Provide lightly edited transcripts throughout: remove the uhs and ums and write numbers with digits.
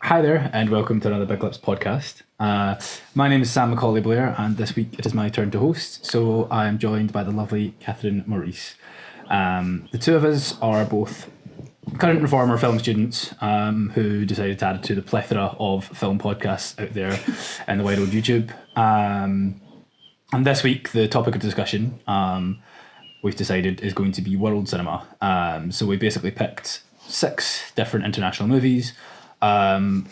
Hi there, and welcome to another BigLipz podcast. My name is Sam Macaulay Blair, and this week it is my turn to host. So I am joined by the lovely Catherine Maurice. The two of us are both current and former film students who decided to add to the plethora of film podcasts out there in the wide old YouTube. And this week, the topic of discussion we've decided is going to be world cinema. So we basically picked 6 different international movies. Some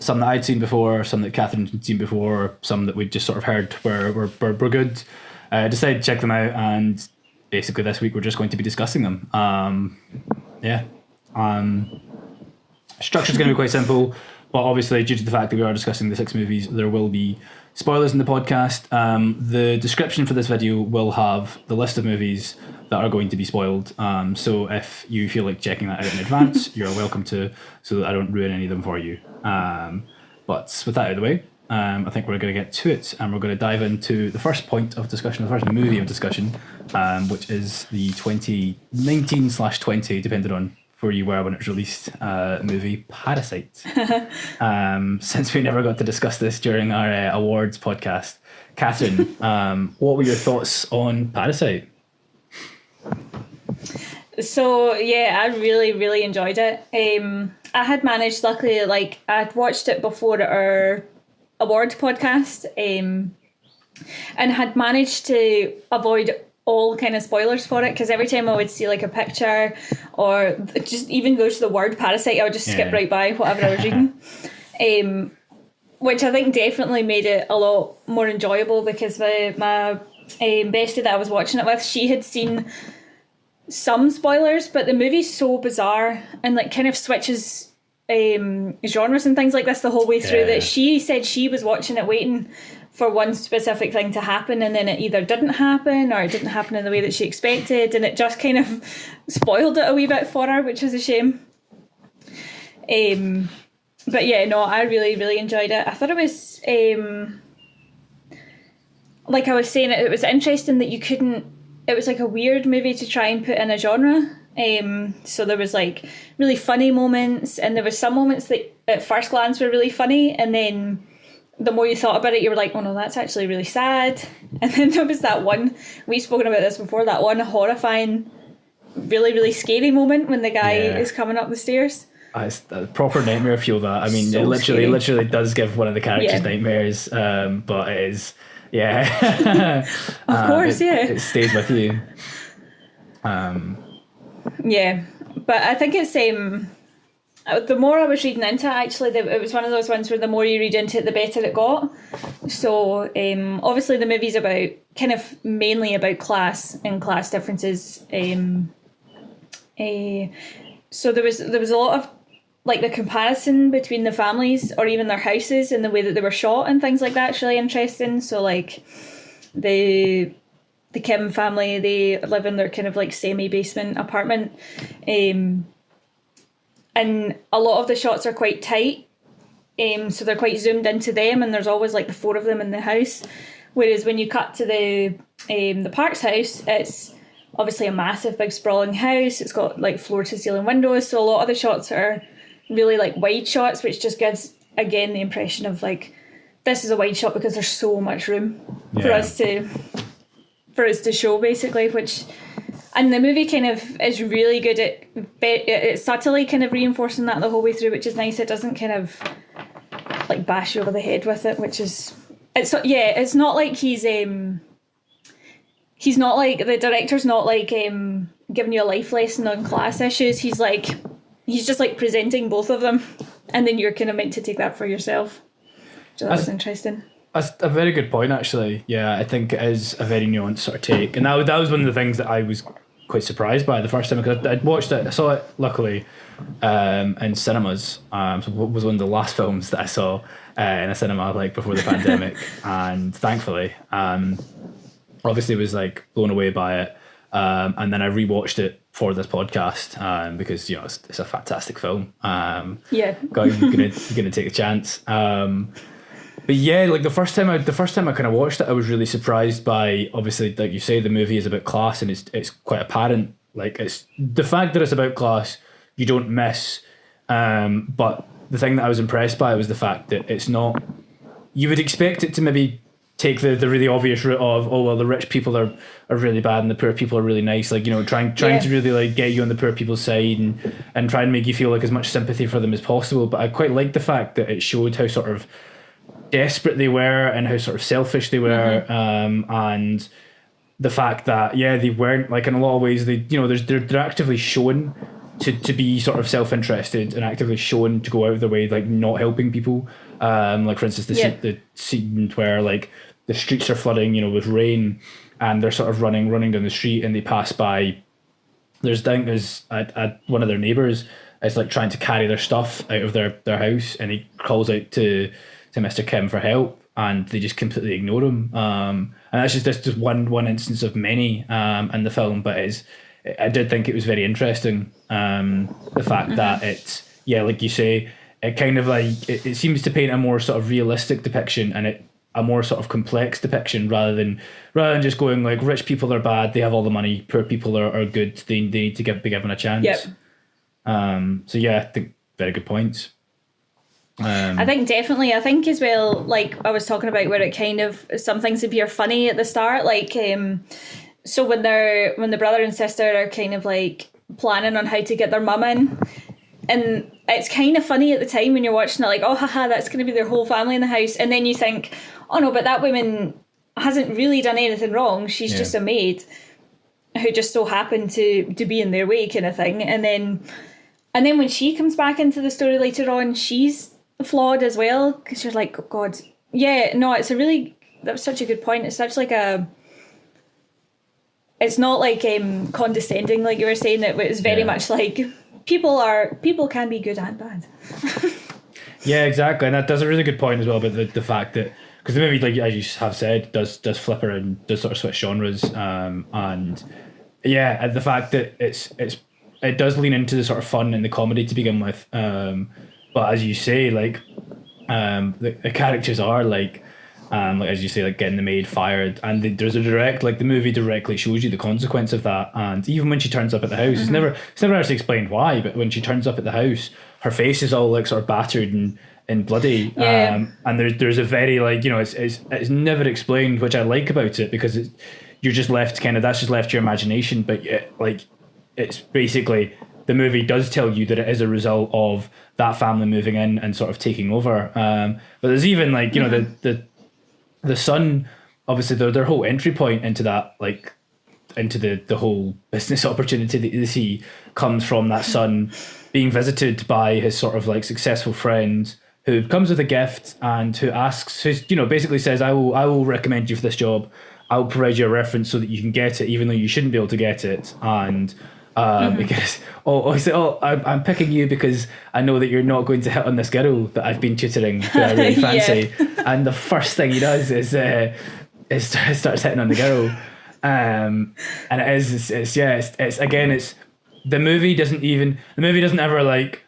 that I'd seen before, some that Catherine had seen before, some that we'd just sort of heard were good. Decided to check them out, and basically this week we're just going to be discussing them. Structure's going to be quite simple, but obviously due to the fact that we are discussing the 6 movies, there will be spoilers in the podcast. The description for this video will have the list of movies that are going to be spoiled. So if you feel like checking that out in advance, you're welcome to, so that I don't ruin any of them for you. But with that out of the way, I think we're going to get to it, and we're going to dive into the first point of discussion, the first movie of discussion, which is the 2019/20, depending on where you were when it was released, movie Parasite. Since we never got to discuss this during our awards podcast, Catherine, what were your thoughts on Parasite? So yeah, I really enjoyed it. I had managed, luckily, like I'd watched it before our awards podcast, and had managed to avoid all kind of spoilers for it, because every time I would see like a picture or just even go to the word Parasite, I would just skip right by whatever I was reading. Which I think definitely made it a lot more enjoyable, because my bestie that I was watching it with, she had seen some spoilers, but the movie's so bizarre and like kind of switches genres and things like this the whole way through, that she said she was watching it waiting for one specific thing to happen, and then it either didn't happen or it didn't happen in the way that she expected, and it just kind of spoiled it a wee bit for her, which was a shame. But yeah, no, I really enjoyed it. I thought it was like I was saying, it was interesting that it was like a weird movie to try and put in a genre. So there was like really funny moments, and there was some moments that at first glance were really funny, and then the more you thought about it, you were like, oh no, that's actually really sad. And then there was that one, we've spoken about this before, that one horrifying, really scary moment when the guy is coming up the stairs. It's a proper nightmare fuel, that. I mean, so it literally does give one of the characters nightmares, but it is, of course, it stays with you. Yeah, but I think it's the more I was reading into it, actually, it was one of those ones where the more you read into it, the better it got. So obviously the movie's about kind of mainly about class and class differences. So there was a lot of like the comparison between the families or even their houses and the way that they were shot and things like that's really interesting. So like the Kim family, they live in their kind of like semi-basement apartment, and a lot of the shots are quite tight, so they're quite zoomed into them, and there's always like the 4 of them in the house. Whereas when you cut to the Park's house, it's obviously a massive big sprawling house. It's got like floor to ceiling windows, so a lot of the shots are really like wide shots, which just gives again the impression of like this is a wide shot because there's so much room for us to show, basically. Which, and the movie kind of is really good at it's subtly kind of reinforcing that the whole way through, which is nice. It doesn't kind of like bash you over the head with it, which is it's not like he's not like, the director's not like giving you a life lesson on class issues. He's just like presenting both of them, and then you're kind of meant to take that for yourself. So that was interesting. That's a very good point, actually. Yeah, I think it is a very nuanced sort of take, and that was one of the things that I was quite surprised by the first time, because I'd watched it. I saw it luckily in cinemas. So it was one of the last films that I saw in a cinema like before the pandemic, and thankfully, obviously was like blown away by it. And then I rewatched it for this podcast because it's a fantastic film. You're gonna take a chance. But yeah, like the first time I kind of watched it, I was really surprised by, obviously, like you say, the movie is about class, and it's quite apparent. Like, it's the fact that it's about class, you don't miss. But the thing that I was impressed by was the fact that it's not. You would expect it to maybe take the really obvious route of, oh well, the rich people are really bad and the poor people are really nice, like, you know, trying to really like get you on the poor people's side and try and make you feel like as much sympathy for them as possible. But I quite liked the fact that it showed how sort of desperate they were and how sort of selfish they were, and the fact that they weren't, like, in a lot of ways they, you know, they're actively shown to be sort of self-interested and actively shown to go out of their way, like, not helping people. Like, for instance, the scene where, like, the streets are flooding, you know, with rain, and they're sort of running down the street, and they pass by. There's one of their neighbours is, like, trying to carry their stuff out of their house, and he calls out to Mr. Kim for help, and they just completely ignore him. And that's just one instance of many in the film, but I did think it was very interesting. The fact that it's, like you say, it kind of like it seems to paint a more sort of realistic depiction, and a more sort of complex depiction, rather than just going like, rich people are bad, they have all the money, poor people are good, they need to be given a chance. So I think very good points. I think definitely. I think as well, like I was talking about, where it kind of, some things appear funny at the start, like so when the brother and sister are kind of like planning on how to get their mum in, and it's kind of funny at the time when you're watching it, like, oh haha, that's going to be their whole family in the house, and then you think, oh no, but that woman hasn't really done anything wrong, she's just a maid who just so happened to be in their way, kind of thing. And then when she comes back into the story later on, she's flawed as well, because you're like, oh god, that was such a good point. It's such like it's not like condescending, like you were saying. It was very much like people can be good and bad. Yeah, exactly, and that does a really good point as well about the fact that, because the movie, like as you have said, does flip around, does sort of switch genres, and the fact that it does lean into the sort of fun and the comedy to begin with, but as you say, like the characters are like as you say, like getting the maid fired, and there's a direct, like the movie directly shows you the consequence of that. And even when she turns up at the house, it's never actually explained why, but when she turns up at the house, her face is all like sort of battered and bloody, and there's a very, like, you know, it's never explained, which I like about it, because you're just left that's just left to your imagination. But like, it's basically, the movie does tell you that it is a result of that family moving in and sort of taking over. But there's even, like, you know, the son, obviously their whole entry point into that, like into the whole business opportunity that you see, comes from that son being visited by his sort of like successful friend, who comes with a gift and who basically says, I will recommend you for this job, I will provide you a reference so that you can get it, even though you shouldn't be able to get it. And because I'm picking you because I know that you're not going to hit on this girl that I've been tutoring, that I really fancy. And the first thing he does is starts hitting on the girl, and it's the movie doesn't ever like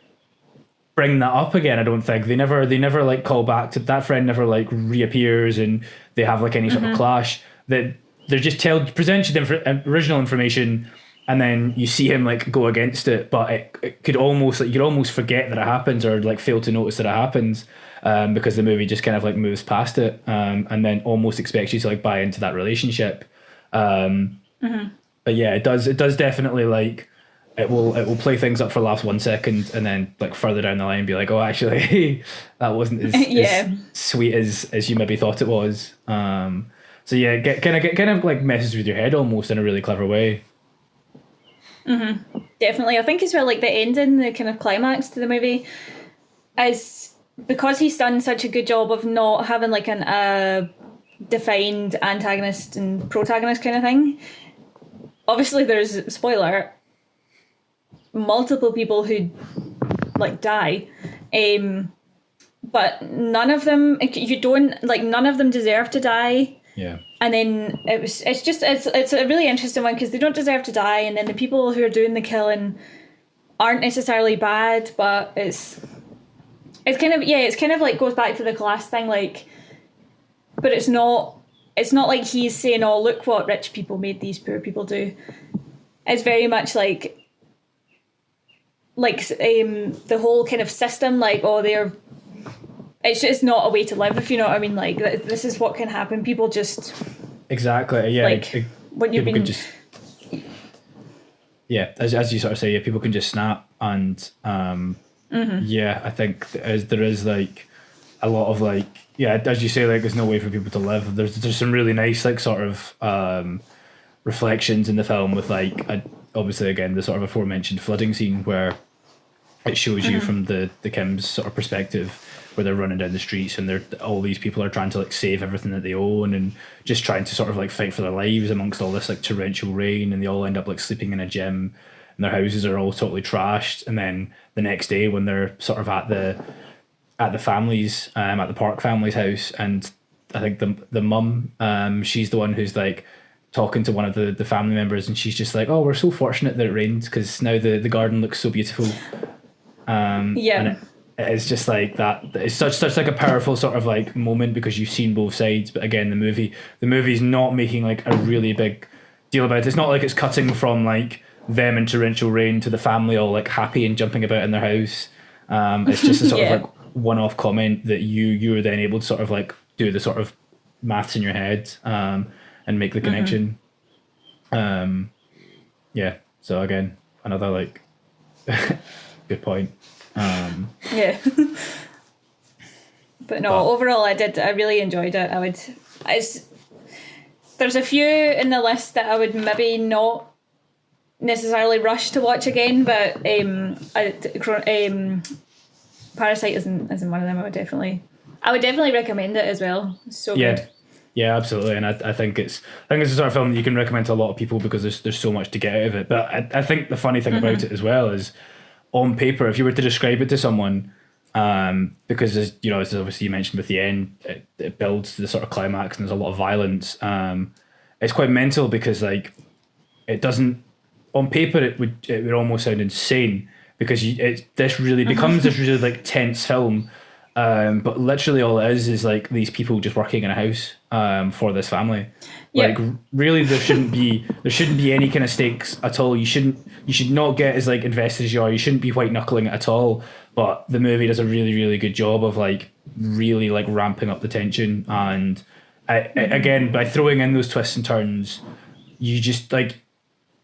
bring that up again. I don't think they never like call back to that friend, never like reappears and they have like any sort of clash. That they're just present you the original information, and then you see him like go against it, but it could almost, like, you could almost forget that it happens, or like fail to notice that it happens, because the movie just kind of like moves past it, and then almost expects you to like buy into that relationship. But yeah, it does definitely, like, it will play things up for laughs 1 second, and then like further down the line be like, oh, actually that wasn't as sweet as you maybe thought it was. So yeah, kind of like messes with your head almost in a really clever way. Definitely. I think as well, like the ending, the kind of climax to the movie, is because he's done such a good job of not having like an defined antagonist and protagonist kind of thing. Obviously there's, spoiler, multiple people who like die, but none of them deserve to die. Yeah. And then it's a really interesting one, because they don't deserve to die, and then the people who are doing the killing aren't necessarily bad, but it's kind of like goes back to the class thing, like, but it's not like he's saying, oh, look what rich people made these poor people do. It's very much like like the whole kind of system, like, oh, it's just not a way to live, if you know what I mean. Like, this is what can happen. People just Exactly. Yeah. like when you've people been can just, yeah, as you sort of say, yeah, people can just snap, and yeah, I think there is like a lot of like, yeah, as you say, like there's no way for people to live. There's some really nice like sort of reflections in the film with like obviously again the sort of aforementioned flooding scene where it shows you from the Kim's sort of perspective, where they're running down the streets and all these people are trying to like save everything that they own and just trying to sort of like fight for their lives amongst all this like torrential rain, and they all end up like sleeping in a gym and their houses are all totally trashed. And then the next day when they're sort of at the family's at the Park family's house, and I think the mum she's the one who's like talking to one of the family members, and she's just like, oh, we're so fortunate that it rained because now the garden looks so beautiful. yeah. And it's just like that. It's such like a powerful sort of like moment because you've seen both sides. But again, the movie's not making like a really big deal about it. It's not like it's cutting from like them in torrential rain to the family all like happy and jumping about in their house. It's just a sort of like one-off comment that you are then able to sort of like do the sort of maths in your head and make the connection. Yeah. So again, another like good point. Yeah. But no, overall I really enjoyed it. There's a few in the list that I would maybe not necessarily rush to watch again, but Parasite isn't one of them. I would definitely recommend it as well. It's so good. Yeah, absolutely. And I think it's a sort of film that you can recommend to a lot of people because there's so much to get out of it. But I think the funny thing about it as well is, on paper, if you were to describe it to someone, because as obviously you mentioned with the end, it builds to the sort of climax and there's a lot of violence. It's quite mental because like it doesn't, on paper it would almost sound insane because this really becomes this really like tense film. But literally all it is like these people just working in a house for this family. Like really there shouldn't be any kind of stakes at all. You should not get as like invested as you are. You shouldn't be white knuckling it at all. But the movie does a really, really good job of like really like ramping up the tension, and again by throwing in those twists and turns, you just like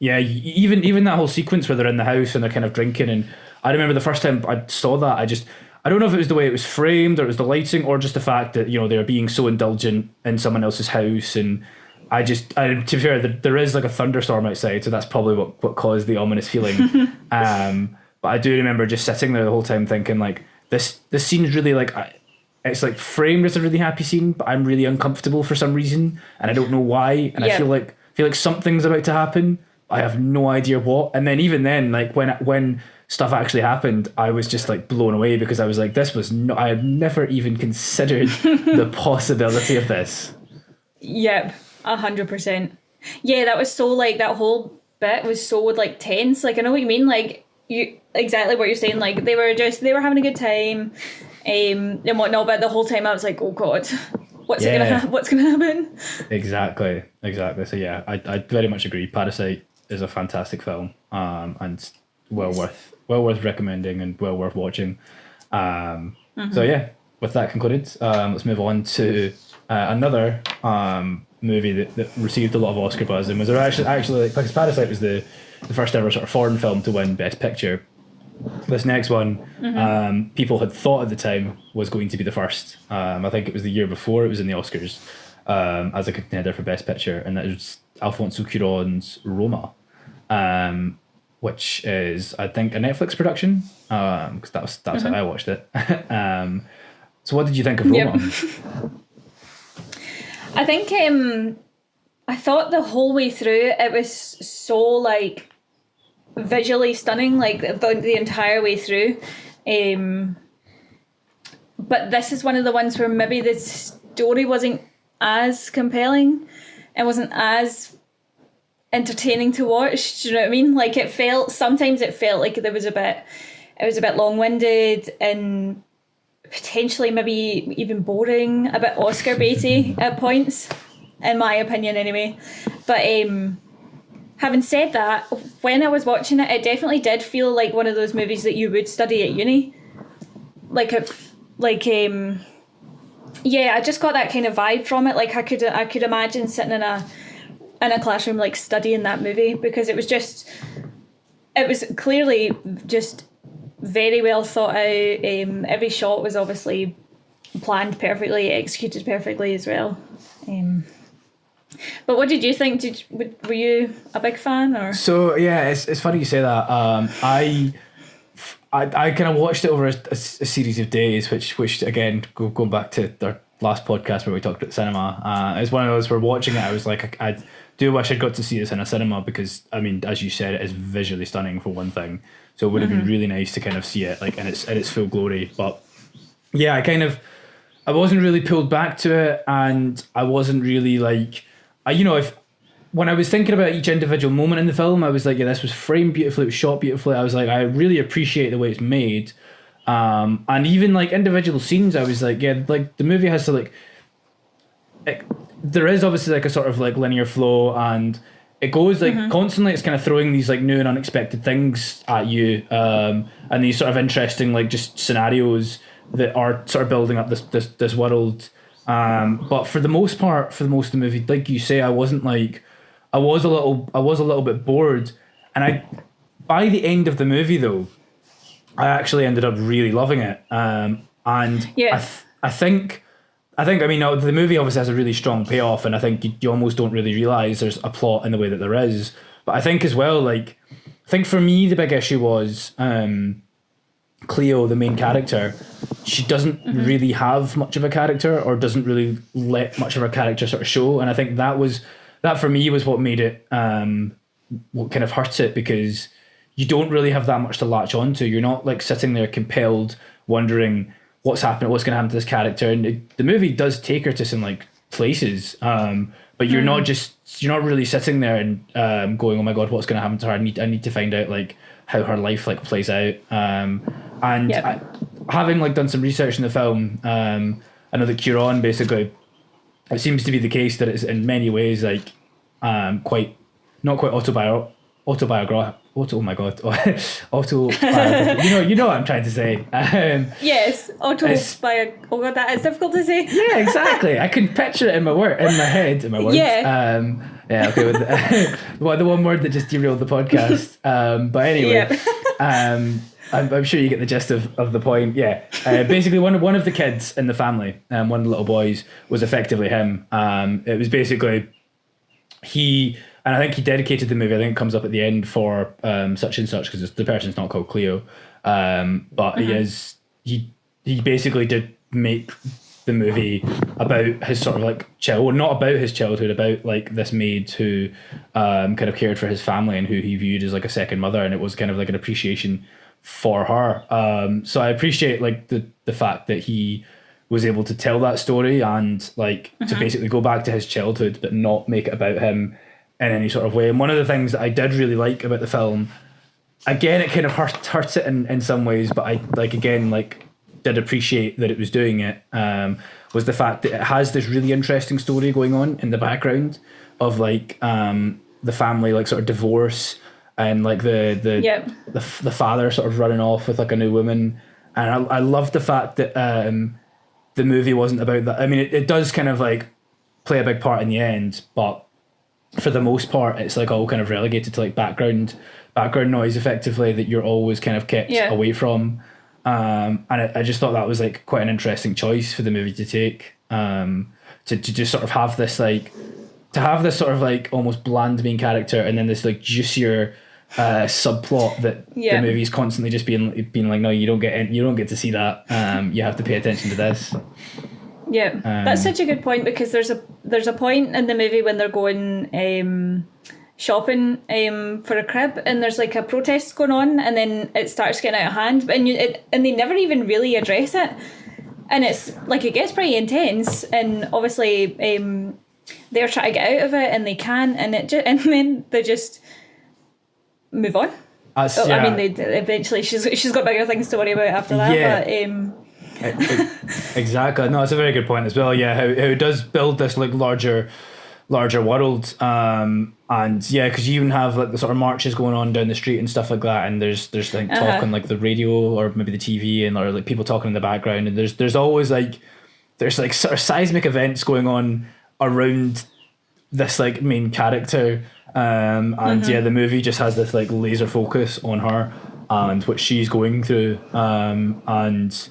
even that whole sequence where they're in the house and they're kind of drinking. And I remember the first time I saw that, I don't know if it was the way it was framed or it was the lighting or just the fact that, they were being so indulgent in someone else's house. And to be fair, there is like a thunderstorm outside, so that's probably what caused the ominous feeling. But I do remember just sitting there the whole time thinking like, this scene is really like, it's like framed as a really happy scene, but I'm really uncomfortable for some reason, and I don't know why. And I feel like something's about to happen. I have no idea what. And then even then, like when stuff actually happened, I was just like blown away because I was like, I had never even considered the possibility of this. Yep, 100%. Yeah, that was so like, that whole bit was so like tense. Like I know what you mean. Like exactly what you're saying. Like they were having a good time, and whatnot. But the whole time I was like, oh god, what's gonna happen? Exactly. So yeah, I very much agree. Parasite is a fantastic film, and well worth recommending and well worth watching. So yeah, with that concluded, let's move on to another movie that received a lot of Oscar buzz and was actually because Parasite was the first ever sort of foreign film to win Best Picture. This next one, people had thought at the time was going to be the first. I think it was the year before it was in the Oscars as a contender for Best Picture, and that was Alfonso Cuarón's Roma, which is, I think, a Netflix production, because that was how I watched it. So what did you think of Roma? I think I thought the whole way through it was so like visually stunning, like the entire way through. But this is one of the ones where maybe the story wasn't as compelling and wasn't as entertaining to watch. Do you know what I mean? Like sometimes it felt like it was a bit long-winded and potentially maybe even boring, a bit Oscar baity at points, in my opinion anyway. But having said that, when I was watching it, it definitely did feel like one of those movies that you would study at uni. Like yeah, I just got that kind of vibe from it. Like I could imagine sitting in a classroom like studying that movie, because it was clearly just very well thought out. Every shot was obviously planned perfectly, executed perfectly as well. But what did you think? Were you a big fan, or? So yeah, it's funny you say that. I kind of watched it over a series of days, which again, going back to our last podcast where we talked about cinema, it's one of those where watching it, I was like, I do wish I'd got to see this in a cinema, because I mean, as you said, it is visually stunning for one thing. So it would have been really nice to kind of see it like in its full glory. But yeah, I wasn't really pulled back to it, and I wasn't really like, when I was thinking about each individual moment in the film, I was like, yeah, this was framed beautifully, it was shot beautifully. I was like, I really appreciate the way it's made. And even like individual scenes, I was like, yeah, like the movie has to like, there is obviously like a sort of like linear flow, and it goes like constantly, it's kind of throwing these like new and unexpected things at you, and these sort of interesting like just scenarios that are sort of building up this world. But for the most part, for most of the movie, like you say, I was a little bit bored, and by the end of the movie though, I actually ended up really loving it. And yeah. I think I mean, the movie obviously has a really strong payoff, and I think you almost don't really realise there's a plot in the way that there is. But I think as well, like, I think for me the big issue was Cleo, the main character. She doesn't really have much of a character, or doesn't really let much of her character sort of show. And I think that for me was what made it, what kind of hurts it, because you don't really have that much to latch onto. You're not like sitting there compelled, wondering what's happening, what's going to happen to this character. And the movie does take her to some like places, but you're not really sitting there and going, oh my god, what's going to happen to her? I need to find out like how her life like plays out. Having like done some research in the film, I know that Cuarón basically, it seems to be the case that it's in many ways like not quite autobiographical. Oh my god, autobiographical. You know what I'm trying to say. Yes, autobiographical. Oh god, that is difficult to say. Yeah, exactly. I can picture it in my head, in my words. Yeah. Okay. With the one word that just derailed the podcast. But anyway, I'm sure you get the gist of the point. Yeah. Basically, one of the kids in the family, one of the little boys, was effectively him. It was basically and I think he dedicated the movie. I think it comes up at the end for such and such, because the person's not called Cleo, but he basically did make the movie about his sort of like not about his childhood, about like this maid who kind of cared for his family and who he viewed as like a second mother, and it was kind of like an appreciation for her. So I appreciate like the fact that he was able to tell that story, and like to basically go back to his childhood but not make it about him in any sort of way. And one of the things that I did really like about the film, again, it kind of hurts it in some ways, but I did appreciate that it was doing it, was the fact that it has this really interesting story going on in the background of like the family like sort of divorce, and like the father sort of running off with like a new woman. And I love the fact that the movie wasn't about that. I mean, it does kind of like play a big part in the end, but for the most part, it's like all kind of relegated to like background noise, effectively, that you're always kind of kept away from. And I just thought that was like quite an interesting choice for the movie to take, to just sort of have this sort of like almost bland main character, and then this like juicier subplot that the movie's constantly just being like, no, you don't get to see that. You have to pay attention to this. Yeah, that's such a good point, because there's a point in the movie when they're going shopping for a crib, and there's like a protest going on, and then it starts getting out of hand, and they never even really address it, and it's like it gets pretty intense, and obviously they're trying to get out of it and they can, and then they just move on. I mean, they eventually she's got bigger things to worry about after that. Yeah. But exactly. No, it's a very good point as well. Yeah, how it does build this like larger larger world. And yeah, because you even have like the sort of marches going on down the street and stuff like that, and there's like talk on like the radio or maybe the TV, and or like people talking in the background, and there's always like there's like sort of seismic events going on around this like main character. And yeah, the movie just has this like laser focus on her and what she's going through. And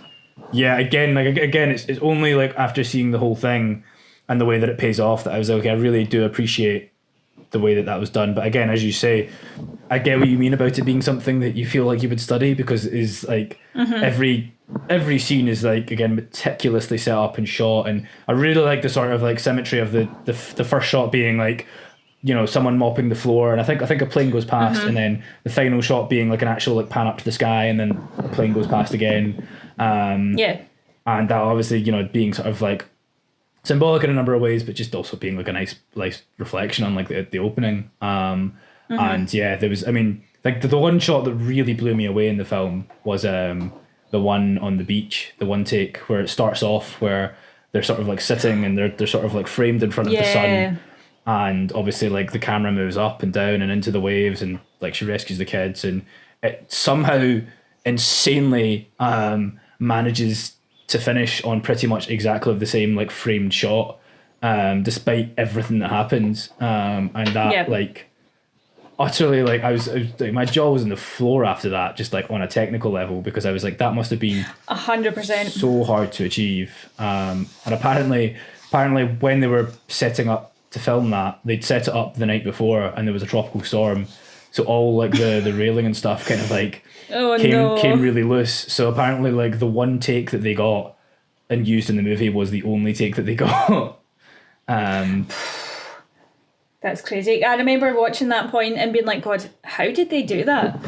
yeah, again, it's only like after seeing the whole thing and the way that it pays off that I was like, okay, I really do appreciate the way that that was done. But again, as you say, I get what you mean about it being something that you feel like you would study, because it is like every scene is like, again, meticulously set up and shot. And I really like the sort of like symmetry of the first shot being like, you know, someone mopping the floor, and I think a plane goes past, and then the final shot being like an actual like pan up to the sky, and then a plane goes past again. And that obviously, you know, being sort of like symbolic in a number of ways, but just also being like a nice reflection on like the opening. And yeah, there was, I mean, like the one shot that really blew me away in the film was the one on the beach, the one take where it starts off where they're sort of like sitting and they're sort of like framed in front of the sun. And obviously, like, the camera moves up and down and into the waves, and like she rescues the kids, and it somehow insanely manages to finish on pretty much exactly the same like framed shot, despite everything that happens. And that like utterly, like, I was like, my jaw was on the floor after that, just like on a technical level, because I was like, that must have been 100% so hard to achieve. And apparently when they were setting up to film that, they'd set it up the night before and there was a tropical storm, so all like the railing and stuff kind of like came really loose. So apparently like the one take that they got and used in the movie was the only take that they got. That's crazy. I remember watching that point and being like, God, how did they do that?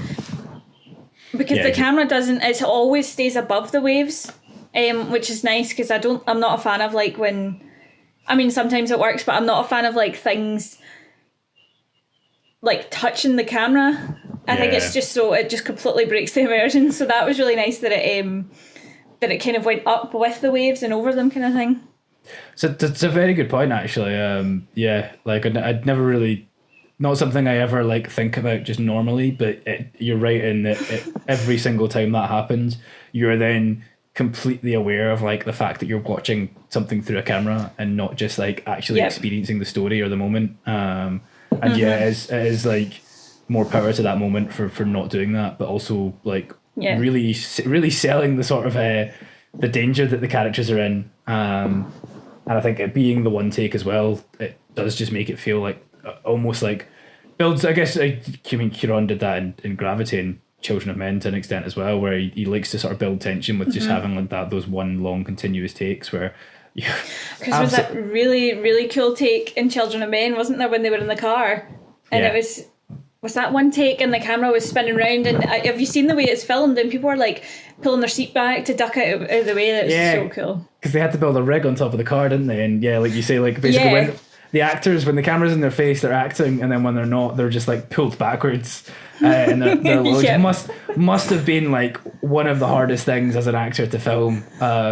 Because the camera doesn't, it always stays above the waves, which is nice, because I'm not a fan of like when, I mean, sometimes it works, but I'm not a fan of like things like touching the camera. I think it's just it just completely breaks the immersion. So that was really nice that it kind of went up with the waves and over them, kind of thing. So that's a very good point, actually. Like I'd never really, not something I ever like think about just normally, but you're right in that every single time that happens, you're then completely aware of like the fact that you're watching something through a camera and not just like actually experiencing the story or the moment. And it is like more power to that moment for not doing that, but also like really selling the sort of the danger that the characters are in. And I think it being the one take as well, it does just make it feel like almost like builds, I guess, Kieran did that in Gravity and Children of Men to an extent as well, where he likes to sort of build tension with just having like those one long continuous takes where because was that really, really cool take in Children of Men, wasn't there, when they were in the car, and it was that one take and the camera was spinning around, and have you seen the way it's filmed, and people are like pulling their seat back to duck out of the way? That's so cool, because they had to build a rig on top of the car, didn't they? And like you say, like basically when the actors, when the camera's in their face, they're acting, and then when they're not, they're just like pulled backwards. And they're must have been like one of the hardest things as an actor to film,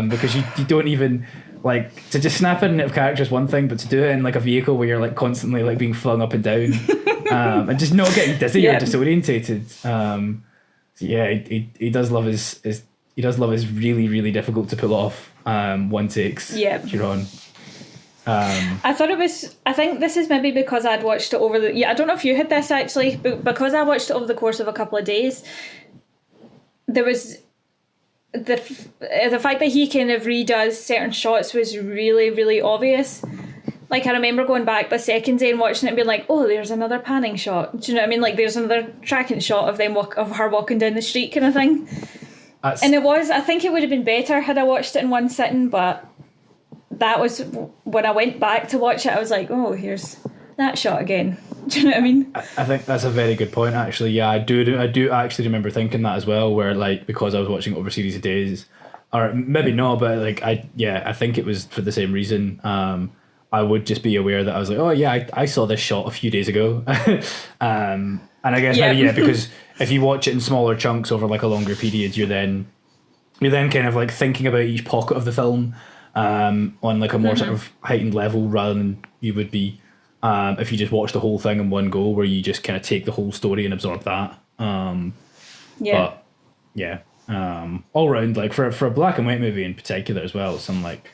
because you don't even like to just snap in of characters one thing, but to do it in like a vehicle where you're like constantly like being flung up and down, and just not getting dizzy or disorientated. He does love his really, really difficult to pull off one takes. Kieran. I think this is maybe because I'd watched it over I don't know if you had this actually, but because I watched it over the course of a couple of days, there was the fact that he kind of redoes certain shots was really, really obvious. Like, I remember going back the second day and watching it and being like, oh, there's another panning shot. Do you know what I mean? Like, there's another tracking shot of her walking down the street, kind of thing. And I think it would have been better had I watched it in one sitting, but that was when I went back to watch it, I was like, oh, here's that shot again. Do you know what I mean? I think that's a very good point, actually. Yeah, I do actually remember thinking that as well, where like, because I was watching it over a series of days, or maybe not, but like I think it was for the same reason. I would just be aware that I was like, oh yeah, I saw this shot a few days ago. And I guess maybe because if you watch it in smaller chunks over like a longer period, you're then kind of like thinking about each pocket of the film on like a more sort of heightened level, rather than you would be if you just watch the whole thing in one go, where you just kind of take the whole story and absorb that. But yeah, all round, like for a black and white movie in particular as well, some like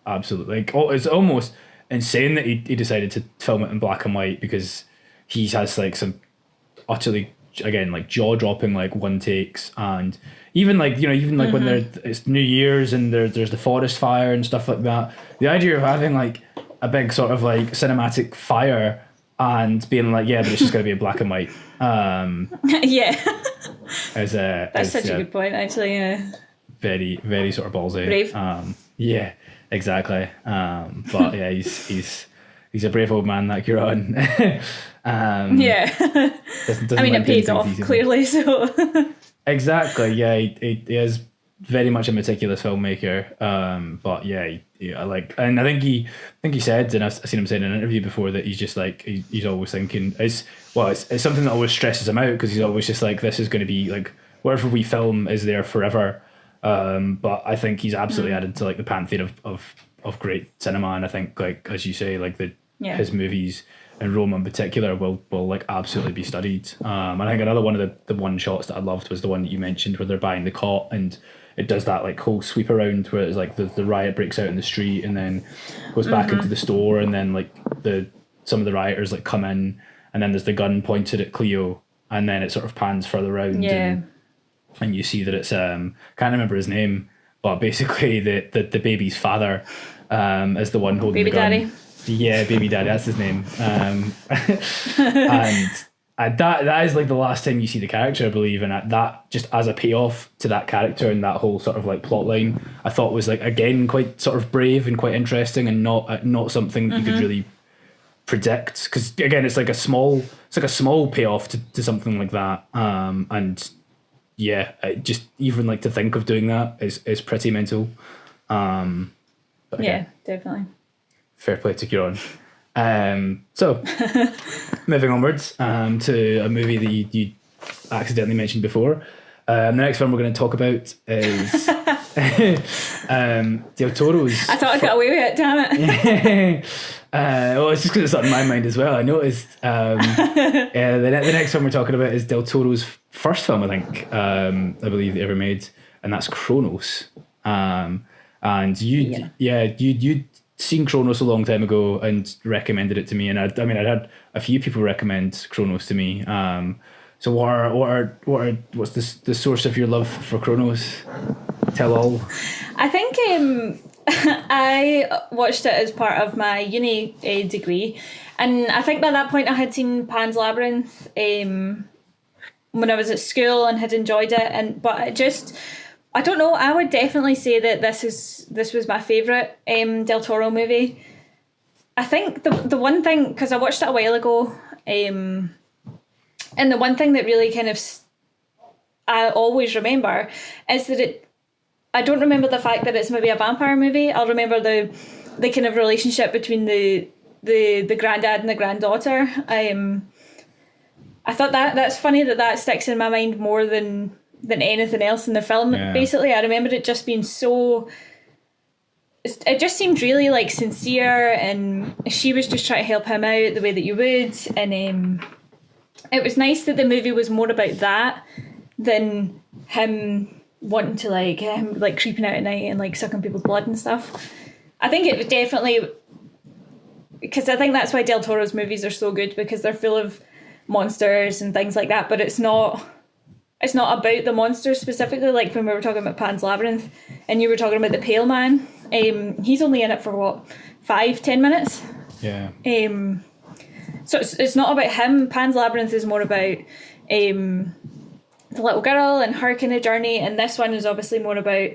absolutely like it's almost insane that he decided to film it in black and white, because he has like some utterly, again, like jaw-dropping like one takes, and even like when it's New Year's and there's the forest fire and stuff like that, the idea of having like a big sort of like cinematic fire and being like, yeah, but it's just going to be in black and white. Yeah. That's such a good point, actually. Yeah. Very, very sort of ballsy. Brave. Yeah, exactly. But yeah, he's a brave old man, that Kieran. Yeah. Doesn't I mean, like it pays doing off, things easy. clearly, so... Exactly. Yeah, he is very much a meticulous filmmaker. But yeah, I like, and I think he said, and I've seen him say in an interview before, that he's just like he's always thinking it's something that always stresses him out, because he's always just like, this is going to be like, whatever we film is there forever. But I think he's absolutely added to like the pantheon of great cinema, and I think, like as you say, like his movies, and Roma in particular, will like absolutely be studied. And I think another one of the one shots that I loved was the one that you mentioned, where they're buying the cot, and it does that like whole sweep around where it's like the riot breaks out in the street and then goes back into the store, and then like some of the rioters like come in, and then there's the gun pointed at Cleo, and then it sort of pans further around, and you see that it's can't remember his name, but basically the baby's father is the one holding Baby the gun. daddy. Yeah, baby daddy, that's his name. And that is like the last time you see the character, I believe, and that just as a payoff to that character and that whole sort of like plot line, I thought was like, again, quite sort of brave and quite interesting, and not something that you could really predict, because again, it's like a small payoff to something like that. And yeah, just even like to think of doing that is pretty mental. But yeah, definitely. Fair play to Kieran. So, moving onwards to a movie that you accidentally mentioned before. The next film we're going to talk about is Del Toro's. I thought I got away with it, damn it. Well, it's just because it's on my mind as well. I noticed. The next film we're talking about is Del Toro's first film, I think, I believe, that he ever made, and that's Cronos. And you'd seen Cronos a long time ago and recommended it to me, and I'd had a few people recommend Cronos to me. So what's the source of your love for Cronos? Tell all. I think I watched it as part of my uni degree, and I think by that point I had seen Pan's Labyrinth when I was at school and had enjoyed it, but I don't know, I would definitely say that this was my favourite Del Toro movie. I think the one thing, because I watched it a while ago, and the one thing that really kind of I always remember is that I don't remember the fact that it's maybe a vampire movie. I'll remember the kind of relationship between the granddad and the granddaughter. I thought that's funny that sticks in my mind more than anything else in the film. Yeah. Basically, I remember it just being so... It just seemed really like sincere, and she was just trying to help him out the way that you would, and it was nice that the movie was more about that than him wanting to like creeping out at night and like sucking people's blood and stuff. I think it was definitely, because I think that's why Del Toro's movies are so good, because they're full of monsters and things like that, but it's not about the monsters specifically. Like when we were talking about Pan's Labyrinth and you were talking about the Pale Man, he's only in it for what, 5-10 minutes? Yeah. So it's not about him. Pan's Labyrinth is more about the little girl and her kind of journey, and this one is obviously more about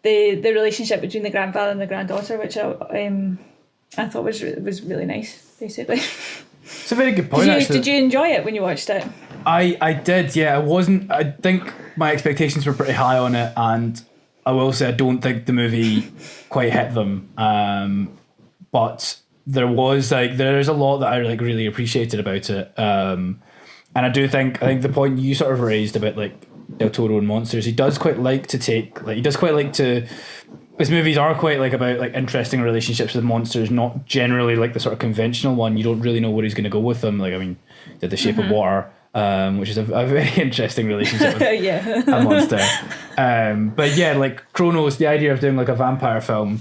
the relationship between the grandfather and the granddaughter, which I thought was really nice, basically. It's a very good point. Did you enjoy it when you watched it? I did, yeah. I think my expectations were pretty high on it, and I will say I don't think the movie quite hit them. But there's a lot that I like really appreciated about it. And I think the point you sort of raised about like Del Toro and monsters, he does quite like to His movies are quite like about like interesting relationships with monsters, not generally like the sort of conventional one. You don't really know where he's going to go with them. Like, I mean, did The Shape of Water, which is a very interesting relationship with Yeah. a monster. But yeah, like Cronos, the idea of doing like a vampire film,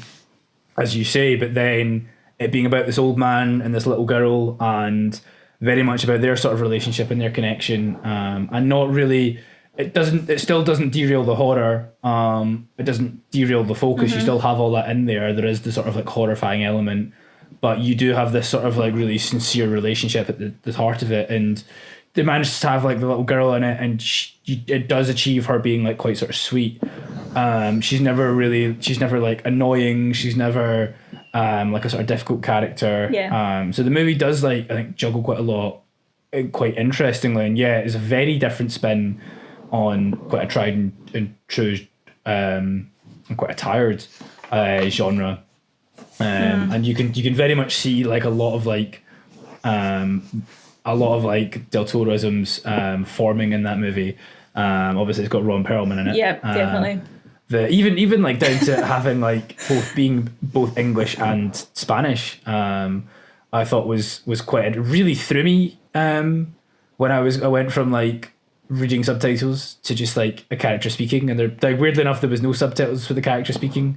as you say, but then it being about this old man and this little girl, and very much about their sort of relationship and their connection, and not really. It still doesn't derail the horror. It doesn't derail the focus. You still have all that in there. There is the sort of like horrifying element, but you do have this sort of like really sincere relationship at the heart of it. And they managed to have like the little girl in it, and it does achieve her being like quite sort of sweet. She's never like annoying. She's never like a sort of difficult character. Yeah. So the movie does like, I think, juggle quite a lot, quite interestingly, and yeah, it's a very different spin on quite a tried and true and quite a tired genre, and you can very much see like a lot of like Del Toroisms forming in that movie. Obviously, it's got Ron Perlman in it. Yeah, definitely. Even like down to having like both English and Spanish. I thought was quite, it really threw me when I went from like reading subtitles to just like a character speaking, and they're like, weirdly enough, there was no subtitles for the character speaking.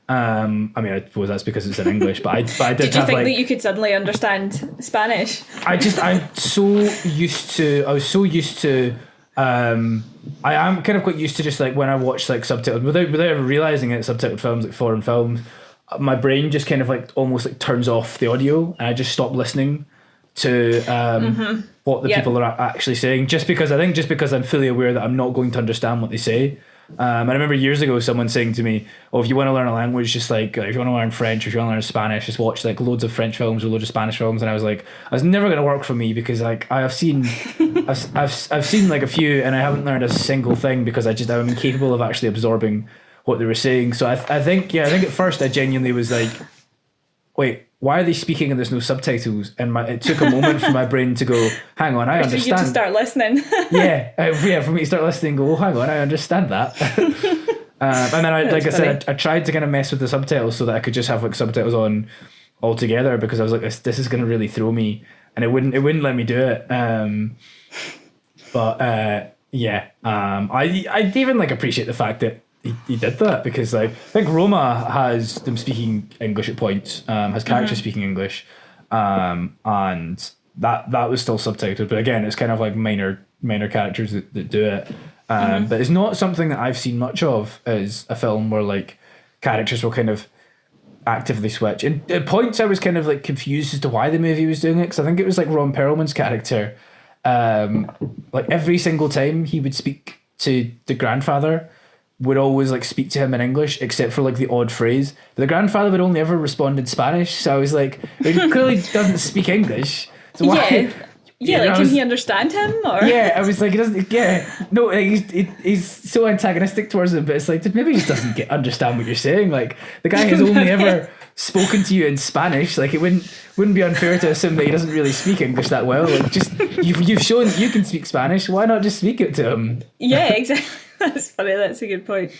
I mean, I suppose that's because it's in English, but I did you have think like, that you could suddenly understand Spanish? I was so used to I am kind of quite used to just like when I watch like subtitled without ever realizing it, subtitled films, like foreign films, my brain just kind of like almost like turns off the audio, and I just stop listening to what the people are actually saying, just because I'm fully aware that I'm not going to understand what they say. I remember years ago someone saying to me, "Oh, if you want to learn a language, just like if you want to learn French, or if you want to learn Spanish, just watch like loads of French films or loads of Spanish films." And I was like, I was never going to work for me, because like I've seen like a few, and I haven't learned a single thing, because I'm incapable of actually absorbing what they were saying. So I think at first I genuinely was like, wait, why are they speaking and there's no subtitles? And it took a moment for my brain to go, hang on, I understand. For you to start listening. For me to start listening and go, oh, hang on, I understand that. And then I tried to kind of mess with the subtitles so that I could just have like subtitles on altogether, because I was like, this is going to really throw me, and it wouldn't let me do it. I even like appreciate the fact that he did that, because like I think Roma has them speaking English at points, has characters speaking English, and that was still subtitled, but again it's kind of like minor characters that do it, but it's not something that I've seen much of as a film where like characters will kind of actively switch. And at points I was kind of like confused as to why the movie was doing it, because I think it was like Ron Perlman's character, like every single time he would speak to the grandfather, would always like speak to him in English, except for like the odd phrase. But the grandfather would only ever respond in Spanish. So I was like, he clearly doesn't speak English. So why? Can he understand him? Or I was like, he doesn't. Yeah, no, like, he's so antagonistic towards him. But it's like, maybe he just doesn't understand what you're saying. Like the guy has only ever spoken to you in Spanish. Like it wouldn't be unfair to assume that he doesn't really speak English that well. Like just you've shown that you can speak Spanish. Why not just speak it to him? Yeah, exactly. That's funny. That's a good point.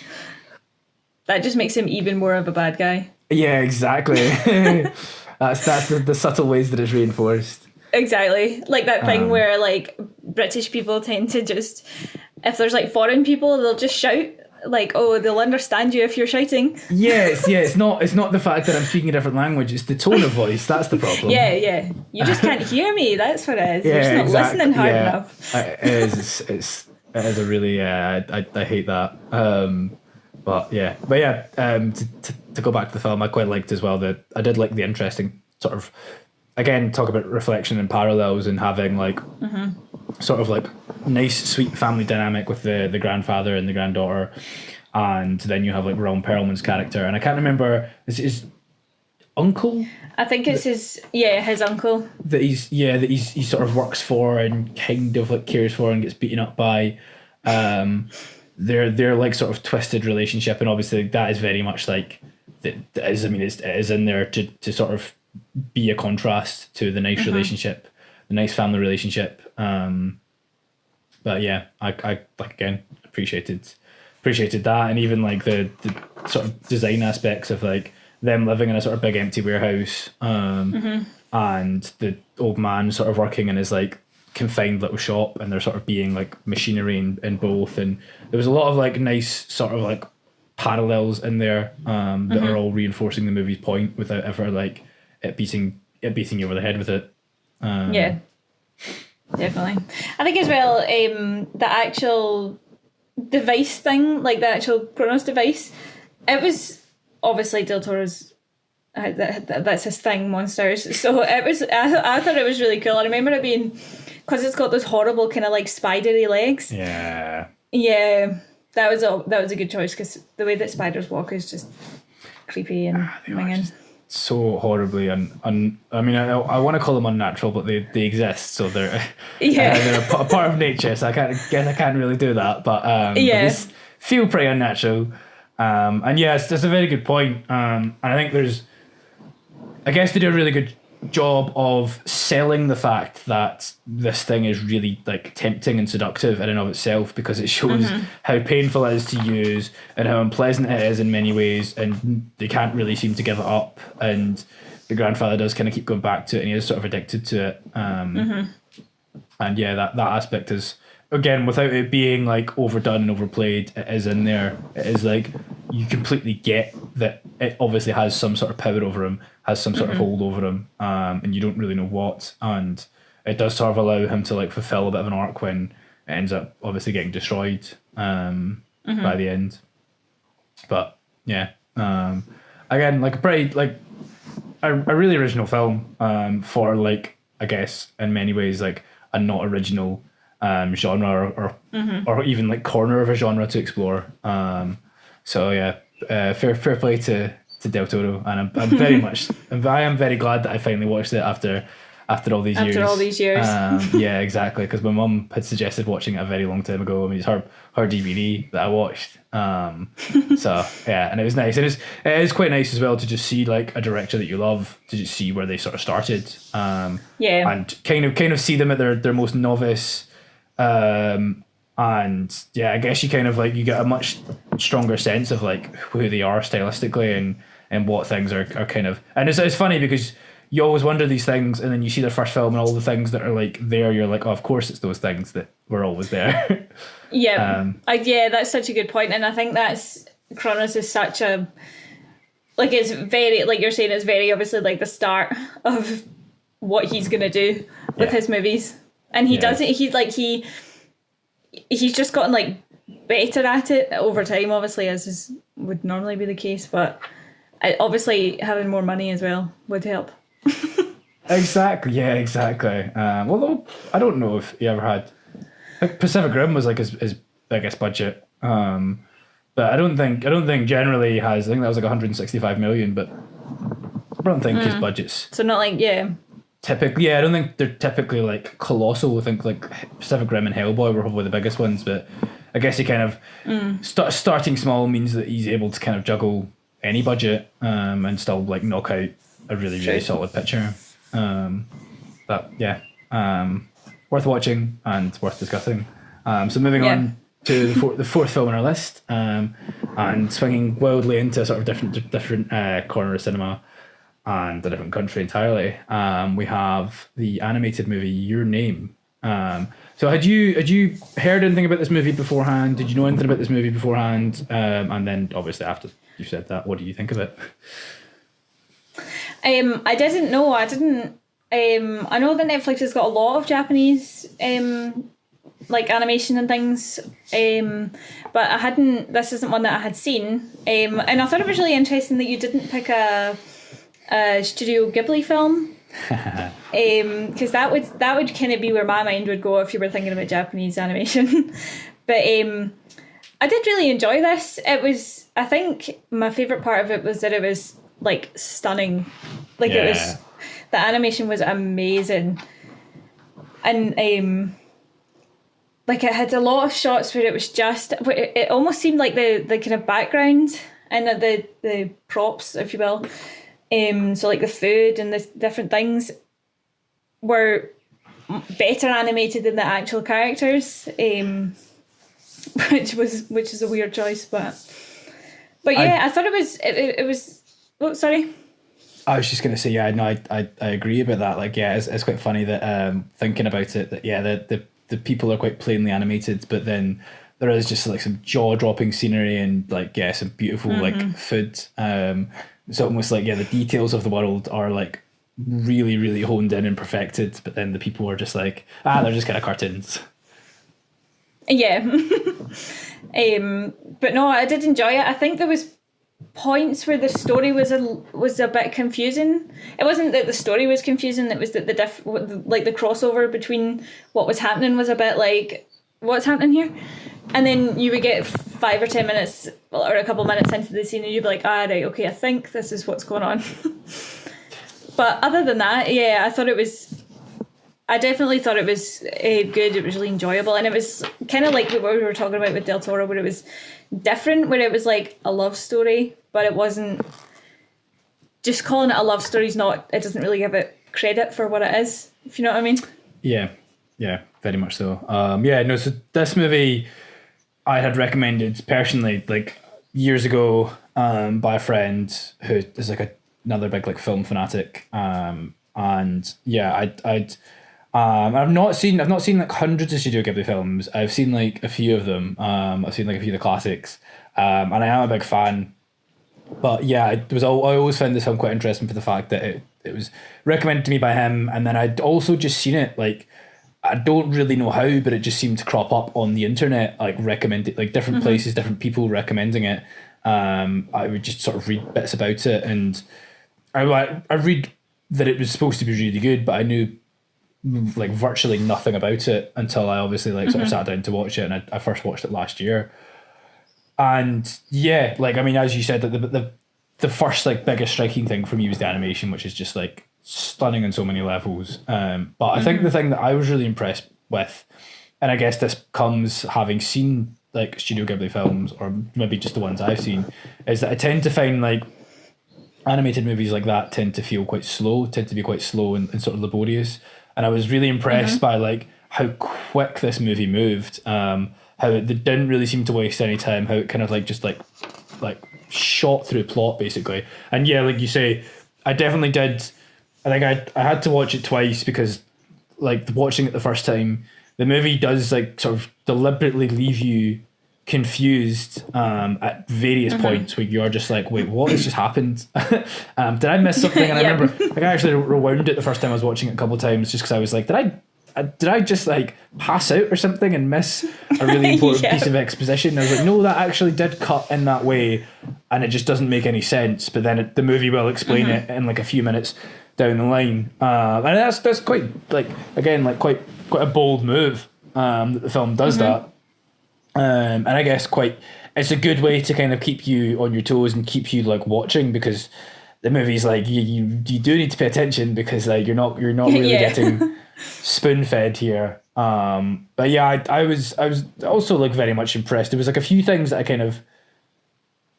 That just makes him even more of a bad guy. Yeah, exactly. that's the subtle ways that it's reinforced. Exactly. Like that thing where like British people tend to just, if there's like foreign people, they'll just shout. Like, oh, they'll understand you if you're shouting. It's not the fact that I'm speaking a different language, it's the tone of voice. That's the problem. Yeah. You just can't hear me. That's what it is. You're just not listening hard enough. It is a really, I hate that. To go back to the film, I quite liked as well that I did like the interesting sort of, again, talk about reflection and parallels, and having like sort of like nice sweet family dynamic with the grandfather and the granddaughter, and then you have like Ron Perlman's character, and I can't remember, is it his uncle? I think it's his uncle that he sort of works for and kind of like cares for and gets beaten up by. Their like sort of twisted relationship, and obviously that is very much like it is in there to sort of be a contrast to the nice relationship, the nice family relationship. But yeah, I like, again, appreciated appreciated that, and even like the sort of design aspects of like them living in a sort of big empty warehouse, and the old man sort of working in his like confined little shop, and there sort of being like machinery in both, and there was a lot of like nice sort of like parallels in there that are all reinforcing the movie's point without ever like it beating you over the head with it. Yeah, definitely. I think as well, the actual device thing, like the actual Kronos device, it was obviously Del Toro's. That's his thing, monsters. So it was. I thought it was really cool. I remember it being because it's got those horrible kind of like spidery legs. Yeah. Yeah, that was a good choice because the way that spiders walk is just creepy and minging. So horribly I mean, I want to call them unnatural, but they exist, so they're they're a part of nature. So I can't really do that, but they just feel pretty unnatural. And yeah, it's a very good point. And I think I guess they do a really good job of selling the fact that this thing is really like tempting and seductive in and of itself, because it shows how painful it is to use and how unpleasant it is in many ways, and they can't really seem to give it up, and the grandfather does kind of keep going back to it, and he is sort of addicted to it. And yeah, that aspect is, again, without it being like overdone and overplayed, it is in there. It is like you completely get that it obviously has some sort of power over him, has some sort of hold over him, and you don't really know what. And it does sort of allow him to like fulfill a bit of an arc when it ends up obviously getting destroyed by the end. But yeah, again, like a pretty like a really original film for like, I guess in many ways like a not original genre or even like corner of a genre to explore. So yeah, fair play to Del Toro, and I'm very much, I am very glad that I finally watched it after all these years. After all these years. Yeah, exactly, because my mum had suggested watching it a very long time ago. I mean, it's her DVD that I watched. So yeah, and it was nice, and it is quite nice as well to just see like a director that you love, to just see where they sort of started. And kind of see them at their most novice. And yeah, I guess you kind of like, you get a much stronger sense of like who they are stylistically and what things are kind of, and it's funny because you always wonder these things, and then you see their first film and all the things that are like there, you're like, oh, of course it's those things that were always there. Yeah, that's such a good point, and I think that's Kronos is such a, like, it's very, like you're saying, it's very obviously like the start of what he's gonna do with his movies, and he does it. He's just gotten like better at it over time, obviously, as would normally be the case, but obviously having more money as well would help. Exactly. Although I don't know if he ever had, like, Pacific Rim was like his biggest budget, but I don't think generally he has. I think that was like 165 million, but I don't think his budgets. So not like Typically, I don't think they're typically like colossal. I think like Pacific Rim and Hellboy were probably the biggest ones, but I guess he kind of starting small means that he's able to kind of juggle any budget and still like knock out a really solid picture. But yeah, worth watching and worth discussing. So moving on to the fourth film on our list, and swinging wildly into a sort of different corner of cinema and a different country entirely. We have the animated movie Your Name. So had you heard anything about this movie beforehand? Did you know anything about this movie beforehand? And then obviously after you said that, what do you think of it? I didn't know. I didn't. I know that Netflix has got a lot of Japanese like animation and things, but I hadn't. This isn't one that I had seen, and I thought it was really interesting that you didn't pick a Studio Ghibli film, because that would kind of be where my mind would go if you were thinking about Japanese animation. But I did really enjoy this. It was, I think my favourite part of it was that it was like stunning. Like it was, the animation was amazing, and like it had a lot of shots where it was just, it almost seemed like the kind of background and the props, if you will. So like the food and the different things were better animated than the actual characters. which is a weird choice, but yeah, I thought it was. Oh, sorry. I was just gonna say, yeah, no, I agree about that. Like, yeah, it's quite funny that thinking about it, that yeah, the people are quite plainly animated, but then there is just like some jaw dropping scenery and like yeah, some beautiful like food. It's almost like yeah, the details of the world are like really really honed in and perfected, but then the people are just like they're just kind of cartoons. Yeah. But no, I did enjoy it. I think there was points where the story was a bit confusing. It wasn't that the story was confusing, it was that the crossover between what was happening was a bit like, what's happening here? And then you would get 5 or 10 minutes or a couple minutes into the scene and you'd be like, right, okay, I think this is what's going on. But other than that, yeah, I definitely thought it was good. It was really enjoyable, and it was kind of like what we were talking about with Del Toro, where it was different, where it was like a love story, but it wasn't just calling it a love story. It doesn't really give it credit for what it is, if you know what I mean. Yeah, very much so. So this movie I had recommended personally like years ago by a friend who is like another big like film fanatic, and yeah, I've not seen like hundreds of Studio Ghibli films. I've seen like a few of them. I've seen like a few of the classics, and I am a big fan. But yeah, I always found this film quite interesting for the fact that it was recommended to me by him, and then I'd also just seen it like, I don't really know how, but it just seemed to crop up on the internet, like recommended, like different places, different people recommending it. I would just sort of read bits about it, and I read that it was supposed to be really good, but I knew like virtually nothing about it until I obviously like sort of sat down to watch it, and I first watched it last year. And yeah, like I mean, as you said, the first like biggest striking thing for me was the animation, which is just like stunning on so many levels. But I think the thing that I was really impressed with, and I guess this comes having seen like Studio Ghibli films, or maybe just the ones I've seen, is that I tend to find like animated movies like that tend to be quite slow and sort of laborious. And I was really impressed by like how quick this movie moved, how it didn't really seem to waste any time, how it kind of like just like shot through plot basically. And yeah, like you say, I definitely did. I think I had to watch it twice because like watching it the first time, the movie does like sort of deliberately leave you confused at various points where you're just like, wait, what has just happened? Did I miss something? And I remember like I actually rewound it the first time I was watching it a couple of times just because I was like, did I just like pass out or something and miss a really important piece of exposition? And I was like, no, that actually did cut in that way, and it just doesn't make any sense. But then the movie will explain it in like a few minutes down the line, and that's quite like, again, like quite a bold move that the film does that. And I guess it's a good way to kind of keep you on your toes and keep you like watching, because the movie's like you do need to pay attention, because like you're not really getting spoon fed here. But yeah, I was also like very much impressed. There was like a few things that I kind of,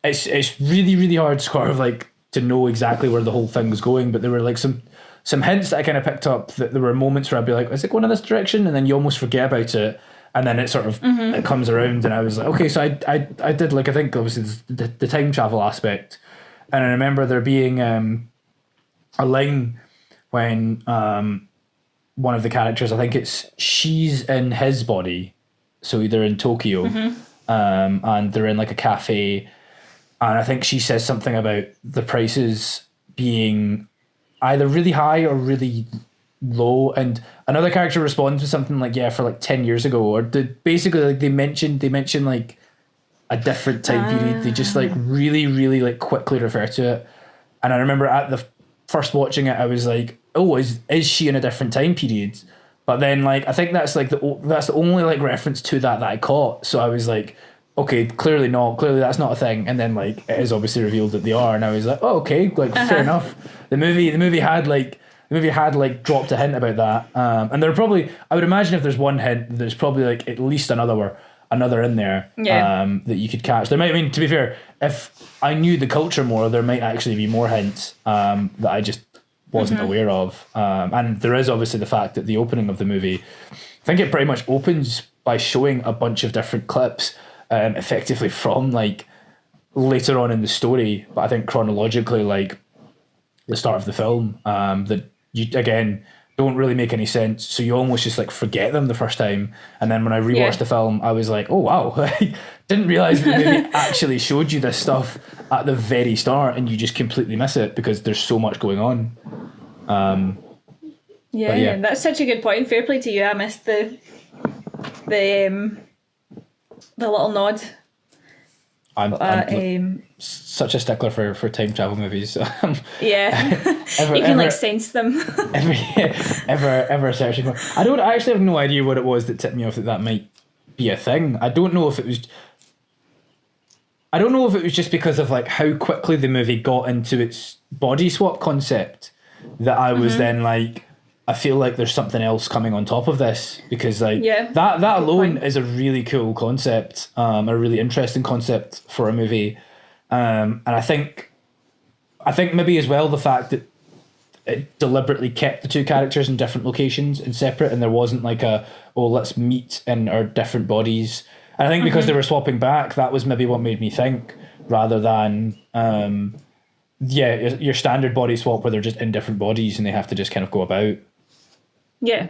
it's really really hard to sort of like to know exactly where the whole thing was going, but there were like some hints that I kind of picked up, that there were moments where I'd be like, is it going in this direction? And then you almost forget about it. And then it sort of it comes around, and I was like, okay, so I did like, I think obviously the time travel aspect, and I remember there being a line when one of the characters, I think she's in his body, so they're in Tokyo, and they're in like a cafe, and I think she says something about the prices being either really high or really low, and another character responds with something like, yeah, for like 10 years ago, or basically like they mentioned like a different time period. They just like really really like quickly refer to it, and I remember at the first watching it I was like, oh, is she in a different time period? But then like I think that's like that's the only like reference to that I caught, so I was like, okay, clearly that's not a thing. And then like it is obviously revealed that they are, and I was like, oh, okay, like fair enough. The movie had like dropped a hint about that, and there are probably, I would imagine, if there's one hint, there's probably like at least another in there that you could catch. There might, I mean, to be fair, if I knew the culture more, there might actually be more hints that I just wasn't aware of. And there is obviously the fact that the opening of the movie think it pretty much opens by showing a bunch of different clips, effectively from like later on in the story, but I think chronologically, like the start of the film, that you again don't really make any sense. So you almost just like forget them the first time, and then when I rewatched the film, I was like, oh wow, I didn't realize that the movie actually showed you this stuff at the very start, and you just completely miss it because there's so much going on. Yeah, that's such a good point. Fair play to you. I missed the little nod. I'm such a stickler for time travel movies. Yeah, you can like sense them. ever searching for. I actually have no idea what it was that tipped me off that might be a thing. I don't know if it was just because of like how quickly the movie got into its body swap concept that I was then like, I feel like there's something else coming on top of this, because like that alone is a really cool concept, a really interesting concept for a movie, and I think maybe as well the fact that it deliberately kept the two characters in different locations and separate, and there wasn't like let's meet in our different bodies. And I think because they were swapping back, that was maybe what made me think, rather than your standard body swap where they're just in different bodies and they have to just kind of go about. Yeah,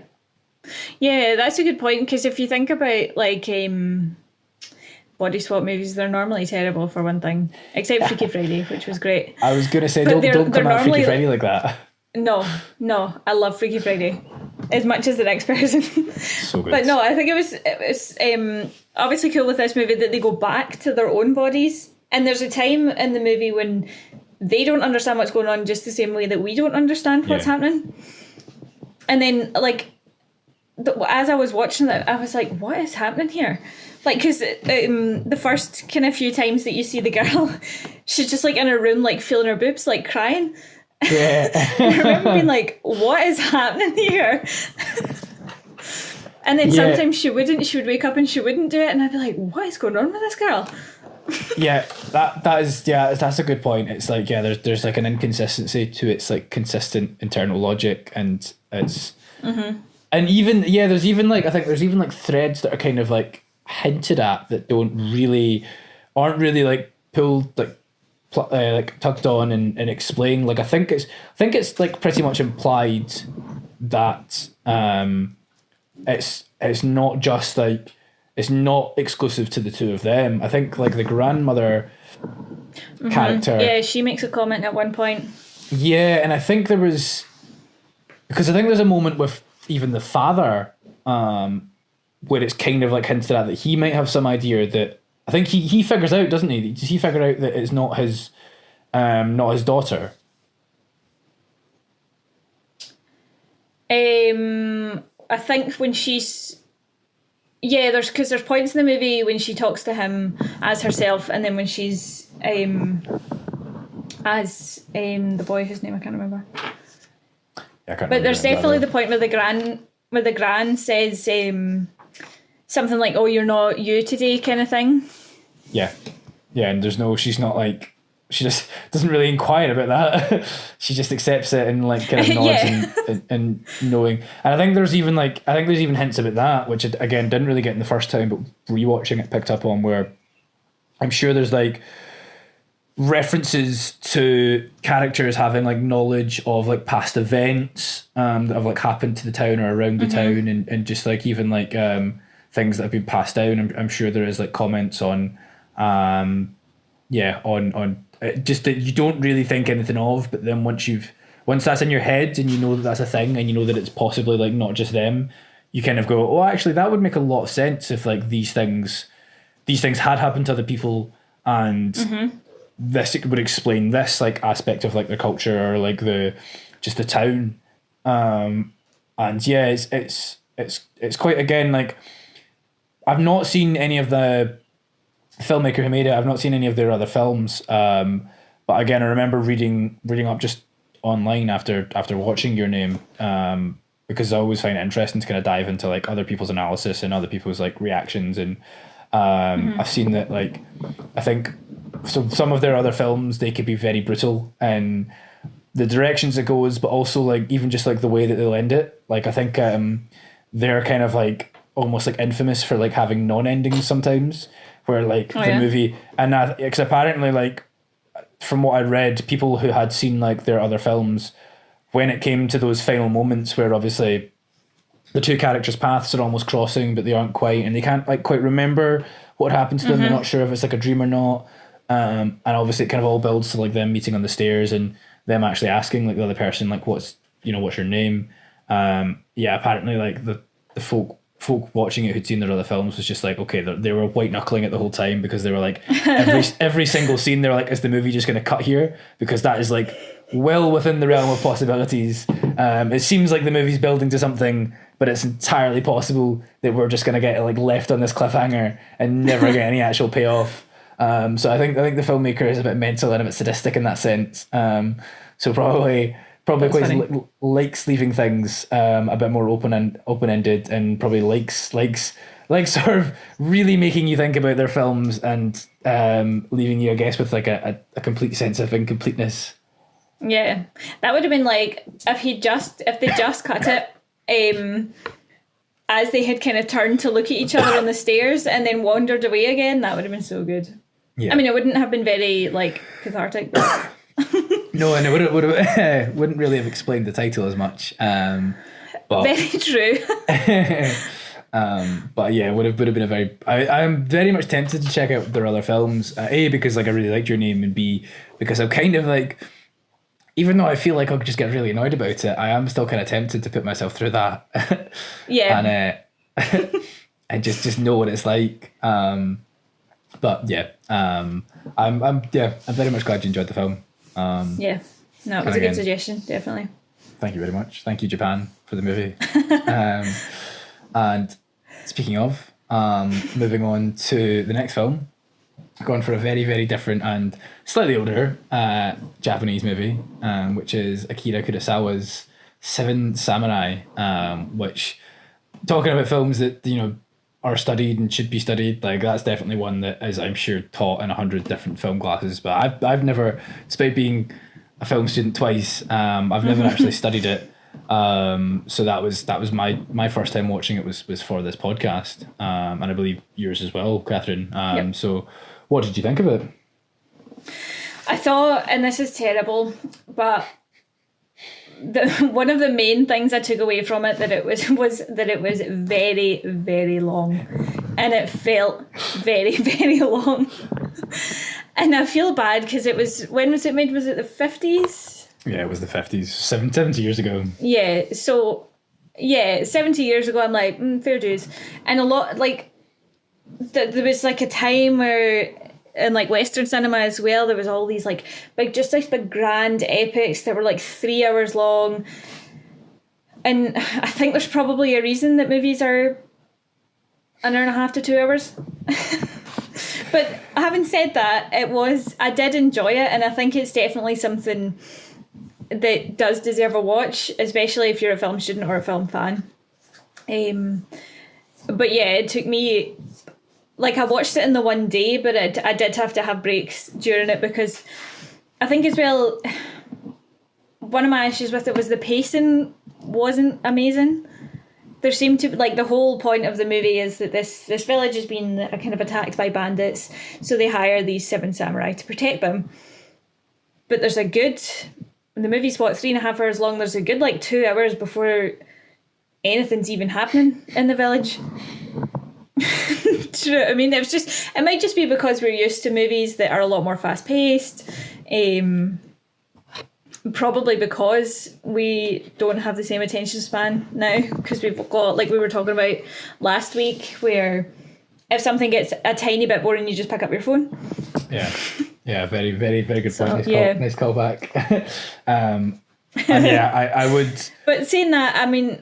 that's a good point, because if you think about like body swap movies, they're normally terrible for one thing, except Freaky Friday, which was great. I was gonna say, don't come at Freaky Friday like that. No, I love Freaky Friday as much as the next person. So good. But no, I think it was obviously cool with this movie that they go back to their own bodies, and there's a time in the movie when they don't understand what's going on just the same way that we don't understand what's happening. And then, like, as I was watching it, I was like, what is happening here? Like, because the first kind of few times that you see the girl, she's just, like, in her room, like, feeling her boobs, like, crying. Yeah. I remember being like, what is happening here? And then sometimes she would wake up and she wouldn't do it, and I'd be like, what is going on with this girl? That's a good point. It's like, there's like an inconsistency to its like consistent internal logic, and it's and even there's even like, I think there's even like threads that are kind of like hinted at that aren't really like pulled like tucked on and explained. Like I think it's like pretty much implied that it's not just like, it's not exclusive to the two of them. I think like the grandmother character. Yeah, she makes a comment at one point. Yeah, and I think there's a moment with even the father, where it's kind of like hinted at that he might have some idea that, I think he figures out, doesn't he? Does he figure out that it's not his daughter? I think when she's there's points in the movie when she talks to him as herself, and then when she's as the boy whose name I can't remember. But there's definitely the point where the gran says something like, "Oh, you're not you today," kind of thing. Yeah, and she's not like, she just doesn't really inquire about that. She just accepts it and like kind of nods and knowing. And I think there's even hints about that, which again didn't really get in the first time, but rewatching it picked up on, where I'm sure there's like references to characters having like knowledge of like past events that have like happened to the town or around the town, and just like even like things that have been passed down. I'm sure there is like comments on on just that you don't really think anything of, but then once that's in your head and you know that that's a thing, and you know that it's possibly like not just them, you kind of go, oh, actually that would make a lot of sense if like these things had happened to other people, and this would explain this like aspect of like their culture or like the town. And yeah, it's quite, again, like I've not seen any of the filmmaker who made it. I've not seen any of their other films. But again, I remember reading up just online after watching Your Name, because I always find it interesting to kind of dive into like other people's analysis and other people's like reactions. And I've seen that, like, I think some of their other films, they could be very brutal and the directions it goes, but also like even just like the way that they'll end it. Like I think they're kind of like almost like infamous for like having non-endings sometimes, where like the movie, and that, because apparently like from what I read, people who had seen like their other films, when it came to those final moments where obviously the two characters' paths are almost crossing, but they aren't quite, and they can't like quite remember what happened to them. They're not sure if it's like a dream or not. And obviously it kind of all builds to like them meeting on the stairs and them actually asking like the other person like what's your name. Apparently like the folk watching it who'd seen their other films was just like, okay, they were white knuckling it the whole time, because they were like every single scene they were like, is the movie just going to cut here? Because that is like well within the realm of possibilities. It seems like the movie's building to something, but it's entirely possible that we're just going to get like left on this cliffhanger and never get any actual payoff. So I think the filmmaker is a bit mental and a bit sadistic in that sense. So probably quite likes leaving things a bit more open-ended, and probably likes sort of really making you think about their films and leaving you, I guess, with like a complete sense of incompleteness. Yeah, that would have been like if they just cut it as they had kind of turned to look at each other on the stairs and then wandered away again. That would have been so good. Yeah. I mean, it wouldn't have been very like cathartic, but no, and it would have wouldn't really have explained the title as much. But very true. But yeah, it would have been a very. I'm very much tempted to check out their other films. A, because like I really liked Your Name, and B, because I'm kind of like, even though I feel like I'll just get really annoyed about it, I am still kind of tempted to put myself through that. Yeah. And just know what it's like. But yeah, I'm very much glad you enjoyed the film. Yeah, no, it was a good suggestion, definitely. Thank you very much. Thank you, Japan, for the movie. And speaking of, moving on to the next film, going for a very, very different and slightly older Japanese movie, which is Akira Kurosawa's Seven Samurai, which, talking about films that, are studied and should be studied, like that's definitely one that is, I'm sure, taught in 100 different film classes. But I've never, despite being a film student twice, I've never actually studied it. So that was my first time watching it was for this podcast, and I believe yours as well, Catherine. Yep. So what did you think of it? I thought, and this is terrible, but one of the main things I took away from it was that it was very, very long, and it felt very, very long. And I feel bad because it was, when was it made? Was it the 50s? Yeah, it was the 50s, 70 years ago. Yeah, so 70 years ago, I'm like, fair dues. And a lot, like, there was like a time where, in like Western cinema as well, there was all these like big grand epics that were like 3 hours long. And I think there's probably a reason that movies are an hour and a half to 2 hours. But having said that, I did enjoy it, and I think it's definitely something that does deserve a watch, especially if you're a film student or a film fan. But yeah, it took me, like, I watched it in the one day, but I did have to have breaks during it, because I think as well, one of my issues with it was the pacing wasn't amazing. There seemed to, like, the whole point of the movie is that this village has been kind of attacked by bandits, so they hire these 7 samurai to protect them. But there's a good, the movie's 3.5 hours long, there's a good like 2 hours before anything's even happening in the village. Do you know what I mean? It might just be because we're used to movies that are a lot more fast paced. Probably because we don't have the same attention span now, because we've got, like we were talking about last week, where if something gets a tiny bit boring, you just pick up your phone. Yeah, very, very, very good point. Nice call back. And yeah, I would. But saying that, I mean.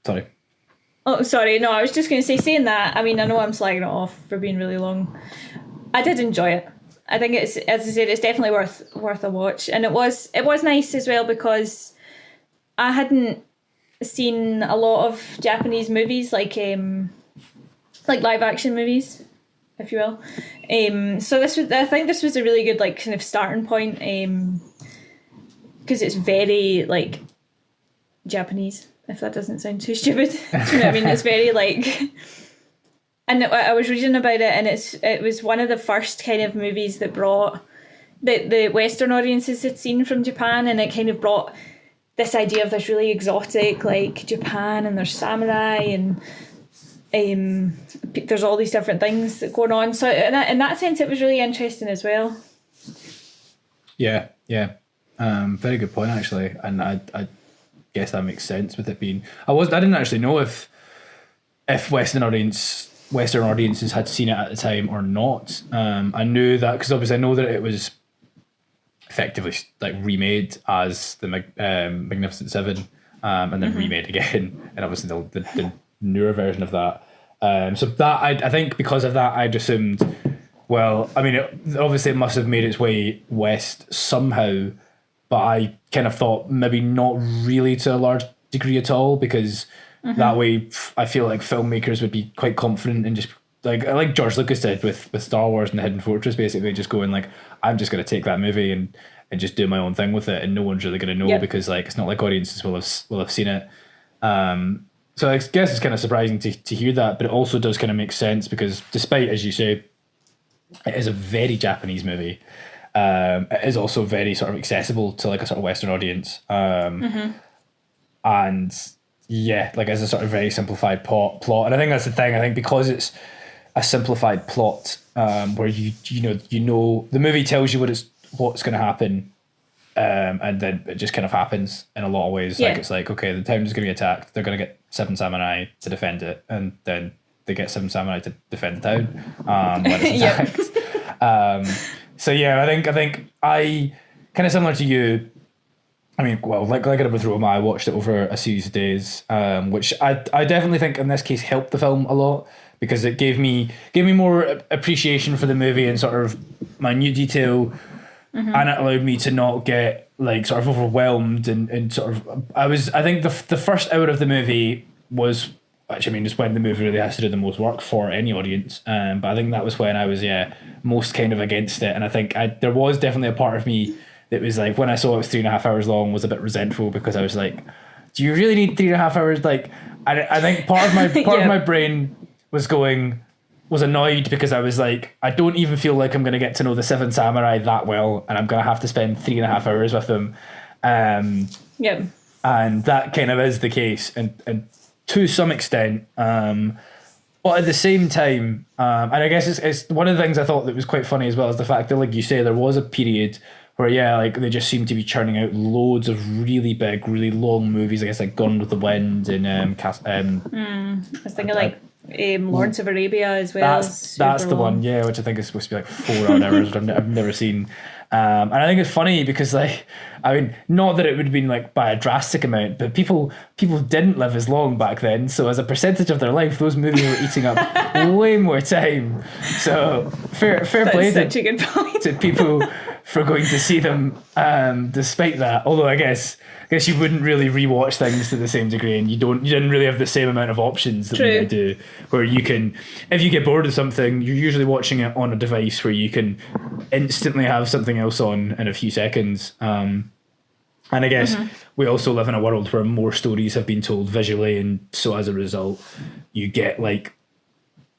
Sorry. Oh, sorry. No, I was just going to say, saying that, I mean, I know I'm slagging it off for being really long. I did enjoy it. I think it's, as I said, it's definitely worth a watch. And it was nice as well, because I hadn't seen a lot of Japanese movies, like live action movies, if you will. So I think this was a really good, like, kind of starting point, because it's very, like, Japanese if that doesn't sound too stupid. Do you know what I mean? It's very like, and I was reading about it, and it was one of the first kind of movies that brought the Western audiences had seen from Japan, and it kind of brought this idea of this really exotic like Japan, and there's samurai, and there's all these different things that going on. So in that sense, it was really interesting as well. Yeah. Very good point, actually, and I guess that makes sense with it being. I didn't actually know if Western audiences had seen it at the time or not. I knew that because obviously I know that it was effectively like remade as the Magnificent Seven, and then remade again, and obviously the newer version of that. So that I think because of that, I'd assumed. Well, I mean, obviously it must have made its way west somehow, but I kind of thought maybe not really to a large degree at all, because that way I feel like filmmakers would be quite confident in just like George Lucas did with Star Wars and the Hidden Fortress, basically just going like, I'm just going to take that movie and just do my own thing with it, and no one's really going to know because like it's not like audiences will have seen it. So I guess it's kind of surprising to hear that, but it also does kind of make sense because despite, as you say, it is a very Japanese movie. It is also very sort of accessible to like a sort of Western audience. And yeah, like as a sort of very simplified plot. And I think that's the thing. I think because it's a simplified plot, where you know the movie tells you what's going to happen, and then it just kind of happens in a lot of ways. Like it's like, okay, the town is going to be attacked. They're going to get 7 samurai to defend it, and then they get 7 samurai to defend the town when it's attacked. So yeah, I think I kind of similar to you. I mean, well, like I did with Roma, I watched it over a series of days, which I definitely think in this case helped the film a lot because it gave me more appreciation for the movie and sort of minute detail, and it allowed me to not get like sort of overwhelmed and sort of I think the first hour of the movie was. Which I mean is when the movie really has to do the most work for any audience. But I think that was when I was most kind of against it, and I think there was definitely a part of me that was like when I saw it was 3.5 hours long was a bit resentful because I was like, do you really need 3.5 hours? Like I think part of my of my brain was annoyed because I was like, I don't even feel like I'm gonna get to know the 7 samurai that well, and I'm gonna have to spend 3.5 hours with them. And that kind of is the case, and to some extent, but at the same time, and I guess it's one of the things I thought that was quite funny as well is the fact that, like you say, there was a period where like they just seemed to be churning out loads of really big, really long movies. I guess like Gone with the Wind and I was thinking like Lawrence of Arabia as well. That's the one, which I think is supposed to be like 4 odd hours, which I've never seen. And I think it's funny because like, I mean, not that it would have been like by a drastic amount, but people didn't live as long back then. So as a percentage of their life, those movies were eating up way more time. So fair play to people for going to see them, despite that. Although I guess you wouldn't really rewatch things to the same degree, and you didn't really have the same amount of options that we do, where you can, if you get bored of something, you're usually watching it on a device where you can instantly have something else on in a few seconds. And I guess we also live in a world where more stories have been told visually, and so as a result, you get like,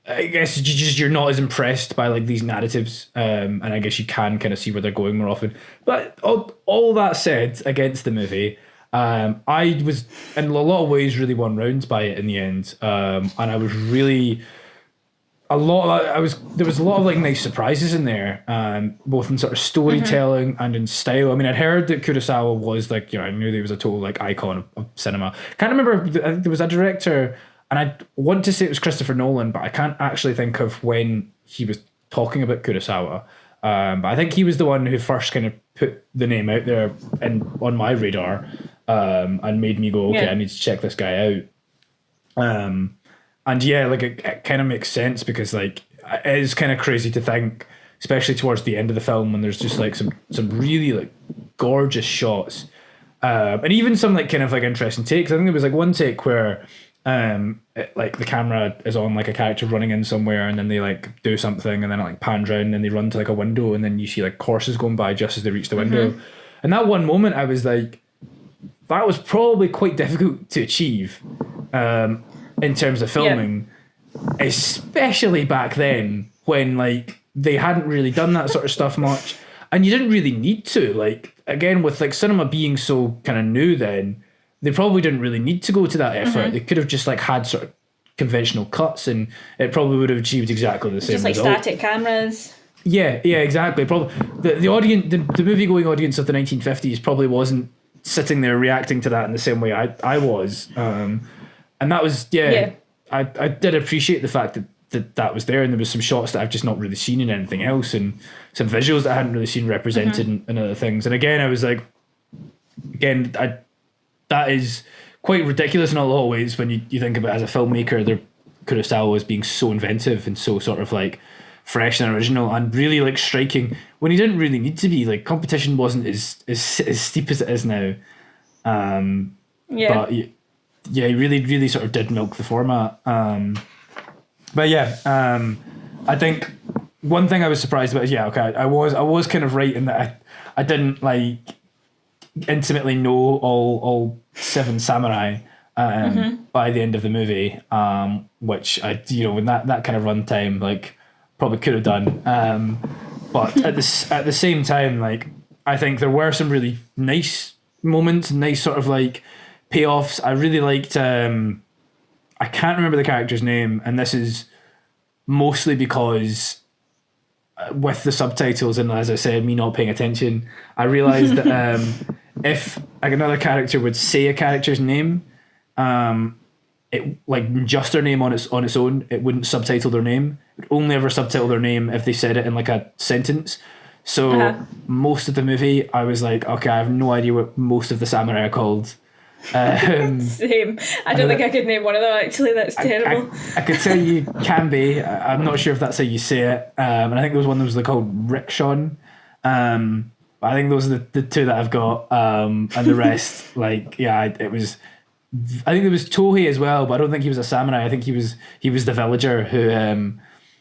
I guess you're not as impressed by like these narratives, and I guess you can kind of see where they're going more often. But all that said, against the movie, I was in a lot of ways really won round by it in the end, and I was really there was a lot of like nice surprises in there, both in sort of storytelling and in style. I mean, I'd heard that Kurosawa was like, I knew he was a total like icon of cinema. Can't remember, I think there was a director. And I want to say it was Christopher Nolan, but I can't actually think of when he was talking about Kurosawa. But I think he was the one who first kind of put the name out there on my radar, and made me go, okay, I need to check this guy out. And yeah, like it kind of makes sense because like it is kind of crazy to think, especially towards the end of the film when there's just like some really like gorgeous shots, and even some like kind of like interesting takes. I think there was like one take where like the camera is on like a character running in somewhere, and then they like do something, and then it like pans around and they run to like a window, and then you see like horses going by just as they reach the window. And that one moment I was like that was probably quite difficult to achieve in terms of filming, especially back then when like they hadn't really done that sort of stuff much, and you didn't really need to. Like again, with like cinema being so kind of new, then they probably didn't really need to go to that effort. They could have just like had sort of conventional cuts, and it probably would have achieved exactly the same just like result. static cameras. Yeah, exactly. Probably the audience, the movie going audience of the 1950s probably wasn't sitting there reacting to that in the same way I was, and that was I did appreciate the fact that was there, and there was some shots that I've just not really seen in anything else, and some visuals that I hadn't really seen represented in other things. And again, I was like, that is quite ridiculous in a lot of ways when you think about it as a filmmaker. Their Kurosawa was being so inventive and so sort of like fresh and original and really like striking when he didn't really need to be. Like competition wasn't as steep as it is now. But he really sort of did milk the format. But I think one thing I was surprised about is I was kind of right in that I didn't like intimately know all 7 samurai by the end of the movie, which I in that kind of runtime like probably could have done, but at the same time, like I think there were some really nice moments, nice sort of like payoffs. I really liked I can't remember the character's name, and this is mostly because with the subtitles and, as I said, me not paying attention, I realised that if like another character would say a character's name, it like just their name on its own, it wouldn't subtitle their name. It would only ever subtitle their name if they said it in like a sentence. So most of the movie, I was like, okay, I have no idea what most of the samurai are called. Same. I don't think I could name one of them actually. That's terrible. I could tell you can be. I'm not sure if that's how you say it. And I think there was one that was like called Rickshaw. But I think those are the 2 that I've got. And the rest, like, it was. I think there was Tohei as well, but I don't think he was a samurai. I think he was the villager who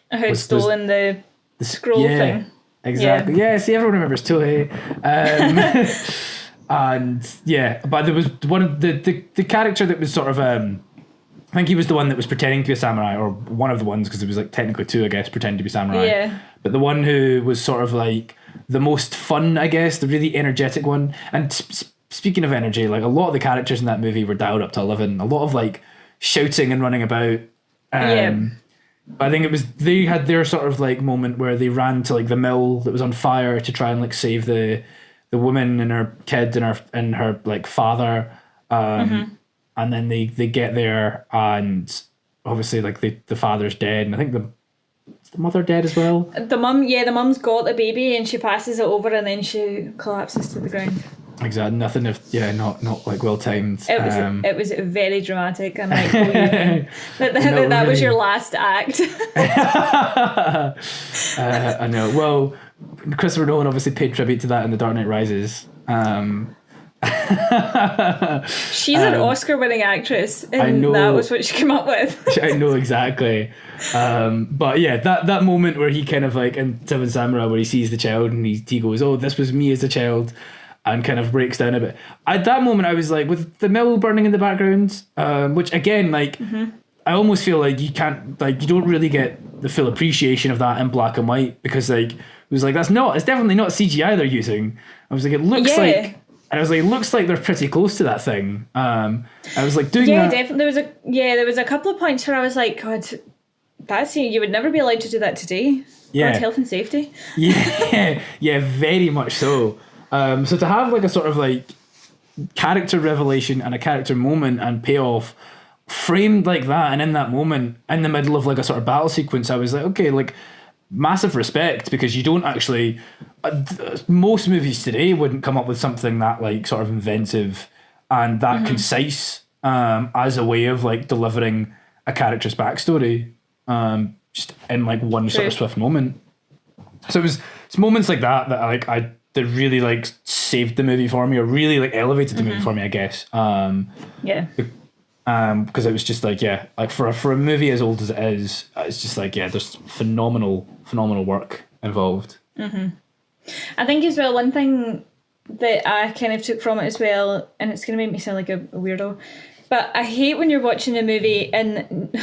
had stolen the scroll thing. Exactly. Yeah. See, everyone remembers Tohei. And but there was one of the character that was sort of I think he was the one that was pretending to be a samurai, or one of the ones, because there was like technically 2, I guess, pretending to be samurai. Yeah. But the one who was sort of like the most fun, I guess, the really energetic one. And speaking of energy, like a lot of the characters in that movie were dialed up to 11. A lot of like shouting and running about. But I think it was they had their sort of like moment where they ran to like the mill that was on fire to try and like save the woman and her kid and her like father, and then they get there, and obviously like the father's dead, and I think the mother dead as well. The mum's got the baby and she passes it over, and then she collapses to the ground. Exactly. Nothing of not like well timed. It was very dramatic, and like that was your last act. I know. Well, Christopher Nolan obviously paid tribute to that in The Dark Knight Rises. She's an Oscar-winning actress, and that was what she came up with. I know exactly. But that moment where he kind of like in Seven Samurai, where he sees the child and he goes, "Oh, this was me as a child," and kind of breaks down a bit. At that moment, I was like, with the mill burning in the background, which again, like, I almost feel like you don't really get the full appreciation of that in black and white, because like, it was like, it's definitely not CGI they're using. I was like, it looks like, and I was like, it looks like they're pretty close to that thing. I was like, doing that. Yeah, definitely. There was a couple of points where I was like, God, you would never be allowed to do that today. Yeah. God, health and safety. Yeah, very much so. So to have like a sort of like character revelation and a character moment and payoff framed like that, and in that moment, in the middle of like a sort of battle sequence, I was like, okay, like, massive respect, because you don't actually most movies today wouldn't come up with something that like sort of inventive and that concise as a way of like delivering a character's backstory just in like one sort of swift moment. So it's moments like that that really like saved the movie for me, or really like elevated the movie for me, I guess. Because it was just like, like for a movie as old as it is, it's just like, there's phenomenal work involved. I think as well, one thing that I kind of took from it as well, and it's going to make me sound like a weirdo, but I hate when you're watching a movie, and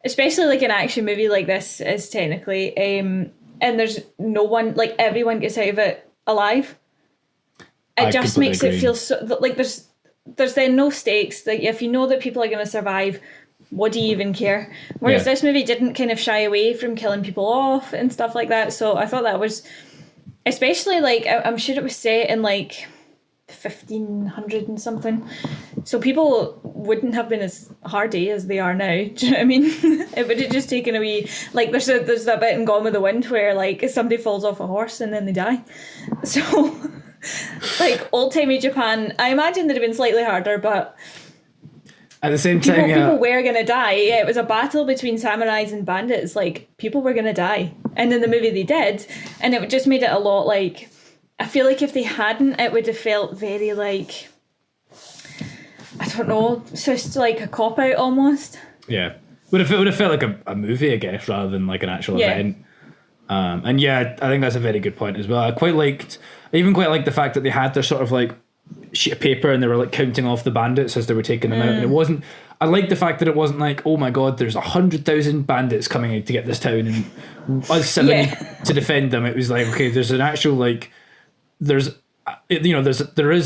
especially like an action movie like this is technically, and there's no one, like everyone gets out of it alive. It just makes it feel so like there's then no stakes. Like if you know that people are going to survive, what do you even care? Whereas this movie didn't kind of shy away from killing people off and stuff like that. So I thought that was, especially like, I'm sure it was set in like 1500 and something. So people wouldn't have been as hardy as they are now. Do you know what I mean? It would have just taken a wee, like there's that bit in Gone with the Wind where like somebody falls off a horse and then they die. So like old-timey Japan, I imagine they'd have been slightly harder, but at the same time, people were going to die. Yeah, it was a battle between samurais and bandits. Like, people were going to die. And in the movie they did. And it just made it a lot like... I feel like if they hadn't, it would have felt very like... I don't know. Just like a cop-out almost. Yeah. It would have felt like a movie, I guess, rather than like an actual event. And yeah, I think that's a very good point as well. I even quite liked the fact that they had their sort of like sheet of paper and they were like counting off the bandits as they were taking them out, and it wasn't, I like the fact that it wasn't like, oh my god, there's 100,000 bandits coming out to get this town and us 7 to defend them. It was like, okay, there's an actual like, there is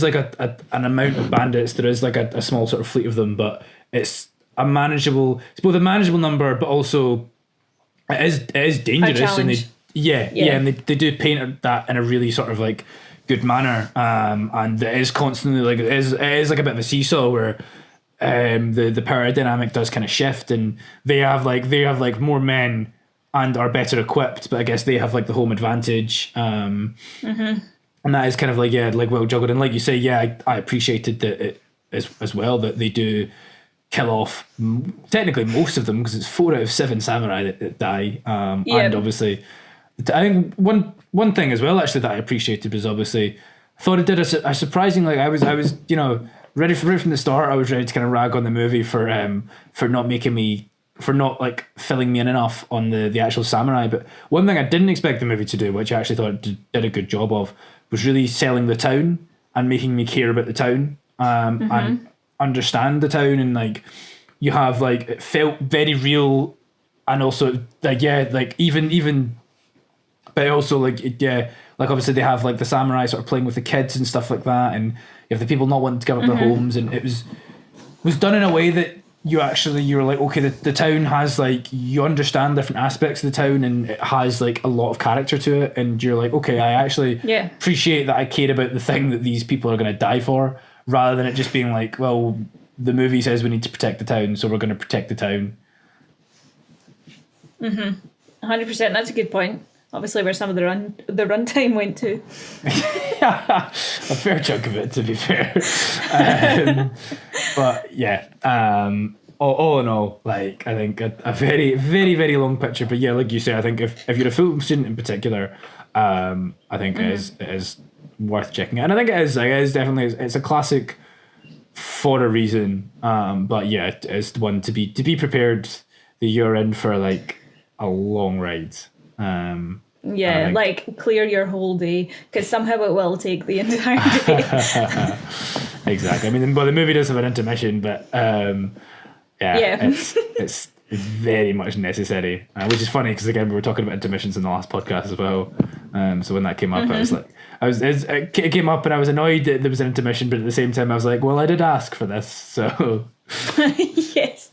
like an amount of bandits, there is like a small sort of fleet of them, but it's both a manageable number, but also it is dangerous, and and they do paint that in a really sort of like good manner, and it is constantly like it is like a bit of a seesaw where the power dynamic does kind of shift, and they have like more men and are better equipped, but I guess they have like the home advantage, and that is kind of like well juggled, and like you say, I appreciated that it as well that they do kill off technically most of them, because it's 4 out of 7 samurai that die, and obviously I think one thing as well actually that I appreciated was obviously I thought it did a surprising, like I was ready from the start. I was ready to kind of rag on the movie for not like filling me in enough on the actual samurai, but one thing I didn't expect the movie to do, which I actually thought it did a good job of, was really selling the town and making me care about the town, and understand the town, and like you have like it felt very real, and also like even but also like like obviously they have like the samurai sort of playing with the kids and stuff like that, and you have the people not wanting to give up their homes, and it was done in a way that you were like, okay, the town has like, you understand different aspects of the town, and it has like a lot of character to it, and you're like, okay, I actually appreciate that I care about the thing that these people are going to die for, rather than it just being like, well, the movie says we need to protect the town, so we're going to protect the town. 100%. That's a good point. Obviously, where some of the runtime went to. A fair chunk of it, to be fair. But yeah, all in all, like I think a very, very, very long picture. But yeah, like you say, I think if you're a film student in particular, I think it is worth checking out. And I think it is definitely, it's a classic for a reason. But yeah, it is one to be prepared that you're in for like a long ride. Like clear your whole day, because somehow it will take the entire day. Exactly. I mean, the movie does have an intermission, but it's very much necessary, which is funny because again we were talking about intermissions in the last podcast as well. So when that came up, I was like, it came up, and I was annoyed that there was an intermission, but at the same time I was like, well, I did ask for this, so yes,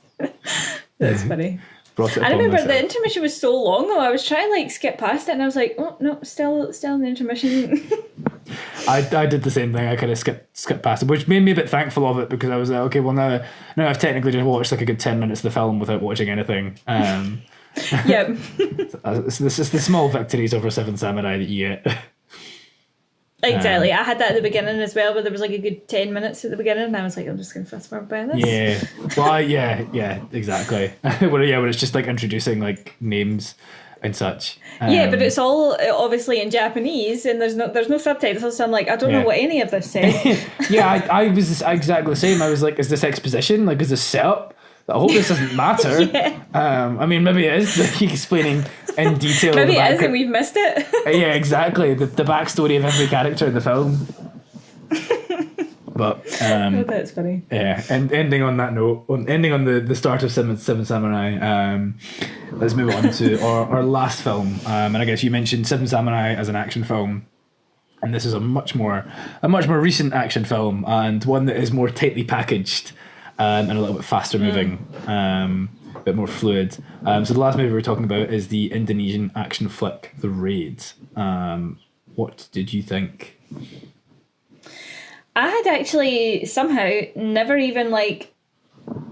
that's funny. I remember the intermission was so long though. I was trying to like skip past it, and I was like, oh no, still in the intermission. I did the same thing. I kind of skipped past it, which made me a bit thankful of it, because I was like, okay, well now I've technically just watched like a good 10 minutes of the film without watching anything. Yep. It's the small victories over 7 samurai that you get. Exactly. I had that at the beginning as well, but there was like a good 10 minutes at the beginning, and I was like, I'm just going to fast forward by this. Yeah. Well, yeah, exactly. When it's just like introducing like names and such. But it's all obviously in Japanese, and there's no subtitles, so I'm like, I don't know what any of this says. I was exactly the same. I was like, is this exposition? Like, is this setup? I hope this doesn't matter. I mean, maybe it is like explaining in detail. Maybe it is, and we've missed it. Yeah, exactly. The backstory of every character in the film. But Oh, that's funny. yeah, and ending on that note, ending on the start of Seven Samurai, let's move on to our last film. And I guess you mentioned Seven Samurai as an action film, and this is a much more recent action film, and one that is more tightly packaged, and a little bit faster moving, a bit more fluid. So the last movie we're talking about is the Indonesian action flick The Raid. What did you think? I had actually somehow never even like.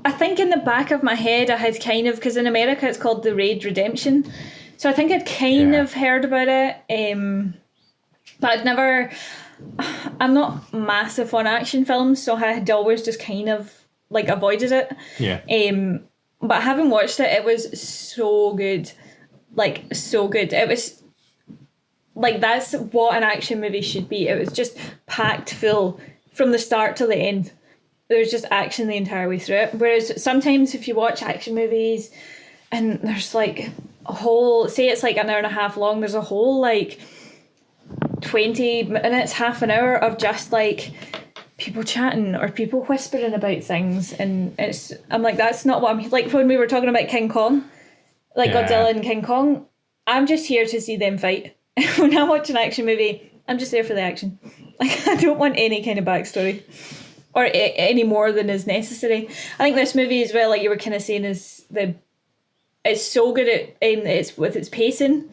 I think in the back of my head I had kind of, because in America it's called The Raid Redemption, so I think I'd kind of heard about it, but I'd never. I'm not massive on action films, so I had always just kind of like avoided it. Yeah. But having watched it, it was so good, like so good. It was like, that's what an action movie should be. It was just packed full from the start to the end. There's just action the entire way through it. Whereas sometimes if you watch action movies and there's like a whole, say it's like an hour and a half long, there's a whole like 20 minutes, half an hour of just like people chatting or people whispering about things, and I'm like, that's not what I'm like. When we were talking about King Kong, like Godzilla and King Kong, I'm just here to see them fight. When I watch an action movie, I'm just there for the action. Like, I don't want any kind of backstory or any more than is necessary. I think this movie as well, like you were kind of saying, is it's so good at it's with its pacing.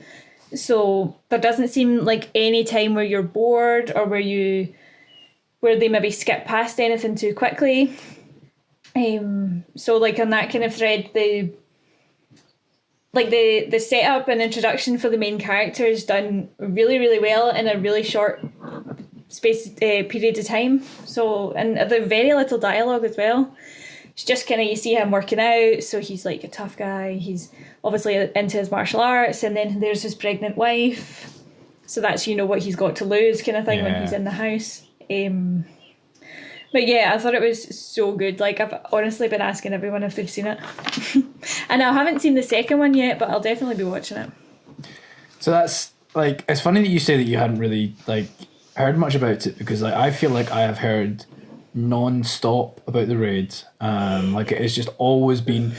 So there doesn't seem like any time where you're bored or where they maybe skip past anything too quickly. So like on that kind of thread, the setup and introduction for the main character is done really, really well in a really short period of time. So, and there's very little dialogue as well. It's just kind of, you see him working out, so he's like a tough guy. He's obviously into his martial arts, and then there's his pregnant wife. So that's, what he's got to lose kind of thing when he's in the house. But yeah, I thought it was so good. Like, I've honestly been asking everyone if they've seen it. And I haven't seen the second one yet, but I'll definitely be watching it. So that's, like, it's funny that you say that you hadn't really, like, heard much about it, because, like, I feel like I have heard non-stop about The Raid. Like, it's just always been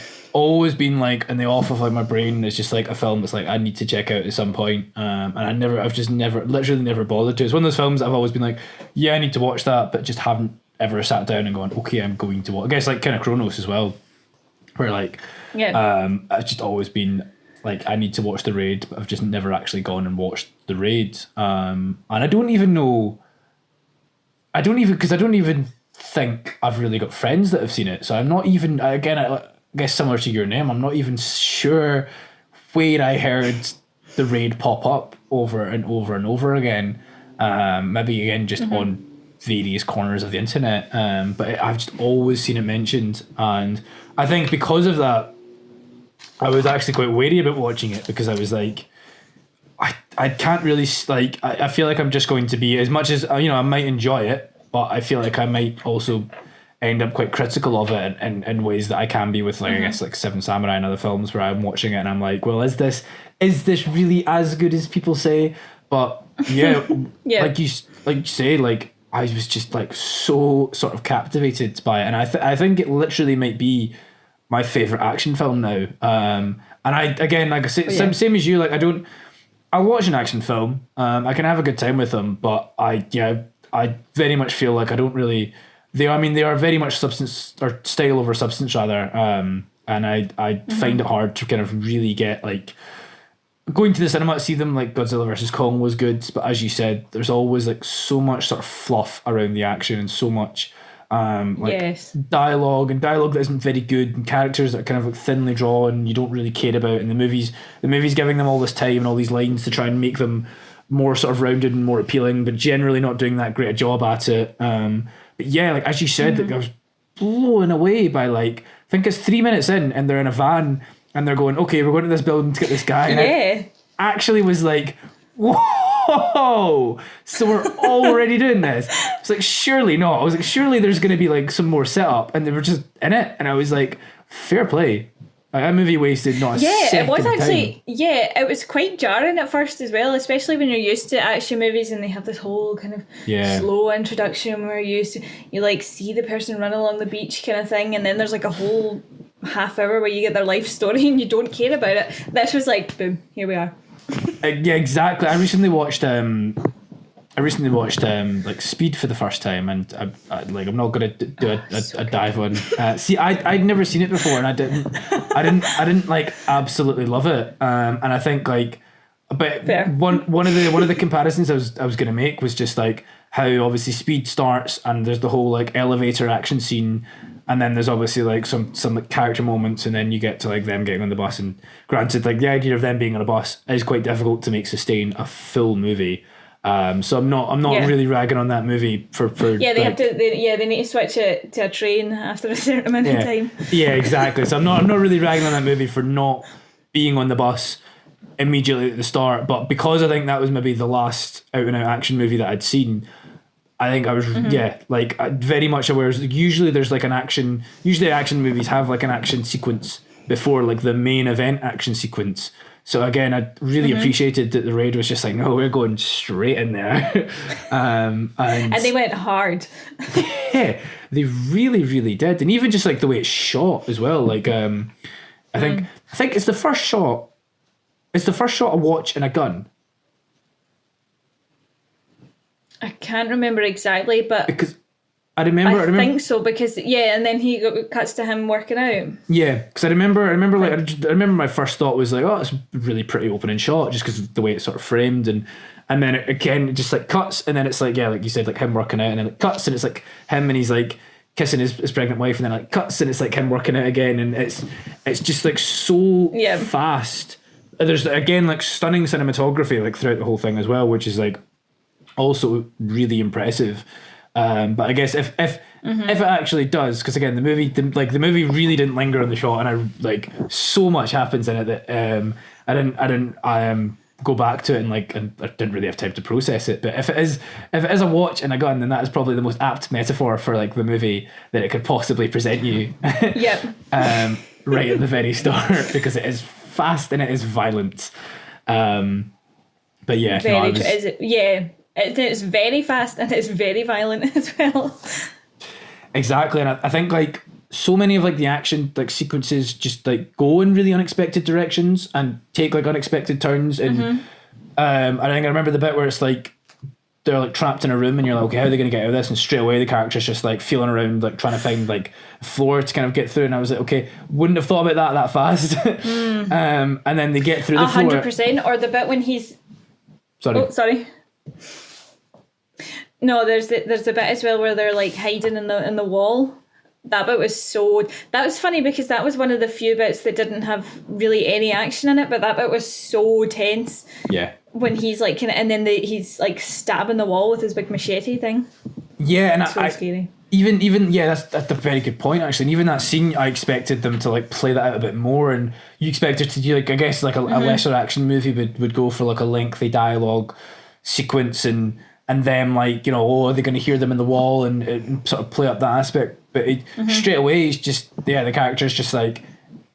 like in the off of like my brain. It's just like a film that's like I need to check out at some point. And I've just literally never bothered to. It's one of those films I've always been like, yeah, I need to watch that, but just haven't ever sat down and gone, okay, I'm going to watch. I guess like kind of Cronos as well, where like I've just always been like, I need to watch The Raid, but I've just never actually gone and watched The Raid. And I don't even think I've really got friends that have seen it. So I'm not even, again, I guess similar to your name, I'm not even sure where I heard The Raid pop up over and over and over again. Maybe again just on various corners of the internet. But I've just always seen it mentioned, and I think because of that, I was actually quite wary about watching it, because I was like, I can't really, like, I feel like I'm just going to be, as much as I might enjoy it, but I feel like I might also end up quite critical of it in ways that I can be with, like, I guess like Seven Samurai and other films, where I'm watching it and I'm like, well, is this really as good as people say? But yeah, like you say, like, I was just like so sort of captivated by it, and I think it literally might be my favorite action film now. And I, again, like I say, same as you, like I'll watch an action film, I can have a good time with them, but I very much feel like I don't really. They are very much substance, or style over substance rather, and I find it hard to kind of really get, like, going to the cinema to see them. Like Godzilla vs Kong was good, but as you said, there's always like so much sort of fluff around the action, and so much dialogue that isn't very good, and characters that are kind of like thinly drawn, you don't really care about, and the movies giving them all this time and all these lines to try and make them more sort of rounded and more appealing, but generally not doing that great a job at it. But yeah, like as you said, like, I was blown away by, like, I think it's 3 minutes in and they're in a van and they're going, okay, we're going to this building to get this guy. And I actually was like, whoa, so we're already doing this. It's like, surely not. I was like, surely there's going to be like some more setup, and they were just in it. And I was like, fair play. That movie wasted not a Yeah, second it was actually. time. Yeah, it was quite jarring at first as well, especially when you're used to action movies and they have this whole kind of Yeah. slow introduction where you like see the person run along the beach kind of thing, and then there's like a whole half hour where you get their life story and you don't care about it. This was like, boom, here we are. Yeah, exactly. I recently watched like Speed for the first time, and I'm not gonna do a dive on. See, I'd never seen it before, and I didn't like absolutely love it. And I think like, but Fair. one of the comparisons I was gonna make was just like how obviously Speed starts and there's the whole like elevator action scene. And then there's obviously like some like character moments, and then you get to like them getting on the bus. And granted, like the idea of them being on a bus is quite difficult to make sustain a full movie. So I'm not really ragging on that movie for Yeah, they like, have to. They need to switch it to a train after a certain amount of time. Yeah, exactly. So I'm not really ragging on that movie for not being on the bus immediately at the start. But because I think that was maybe the last out and out action movie that I'd seen, I think I was like very much aware. Usually there's like usually action movies have like an action sequence before like the main event action sequence. So again, I really appreciated that the raid was just like, no, we're going straight in there. And they went hard. Yeah, they really did. And even just like the way it's shot as well. Like I think it's the first shot. It's the first shot of Watch and a gun. I can't remember exactly, but Because I remember think so, because and then cuts to him working out. Yeah, because I remember my first thought was like, oh, it's really pretty opening shot, just because of the way it's sort of framed, and then it again just like cuts, and then it's like, yeah, like you said, like him working out, and then it cuts, and it's like him and he's like kissing his pregnant wife, and then like cuts, and it's like him working out again, and it's just like so fast. There's again like stunning cinematography like throughout the whole thing as well, which is like also really impressive. But I guess if it actually does, because again the movie really didn't linger on the shot, and I like so much happens in it that I didn't go back to it and I didn't really have time to process it. But if it is a watch and a gun, then that is probably the most apt metaphor for like the movie that it could possibly present you. Yep. Right at the very start, because it is fast and it is violent. But yeah, it's very fast and it's very violent as well. Exactly, and I think like so many of like the action like sequences just like go in really unexpected directions and take like unexpected turns. And I think I remember the bit where it's like they're like trapped in a room and you're like, okay, how are they going to get out of this? And straight away the character's just like feeling around, like trying to find like a floor to kind of get through. And I was like, okay, wouldn't have thought about that fast. And then they get through the floor. 100%. Or the bit when he's sorry. No, there's the bit as well where they're like hiding in the wall. That bit was that was funny because that was one of the few bits that didn't have really any action in it, but that bit was so tense. Yeah. When he's like and then he's like stabbing the wall with his big machete thing. Yeah, and so scary. Even that's a very good point actually. And even that scene, I expected them to like play that out a bit more, and you expected to do like, I guess like a lesser action movie would go for like a lengthy dialogue sequence and them like, you know, oh, are they going to hear them in the wall and sort of play up that aspect. But straight away it's just, yeah, the character's just like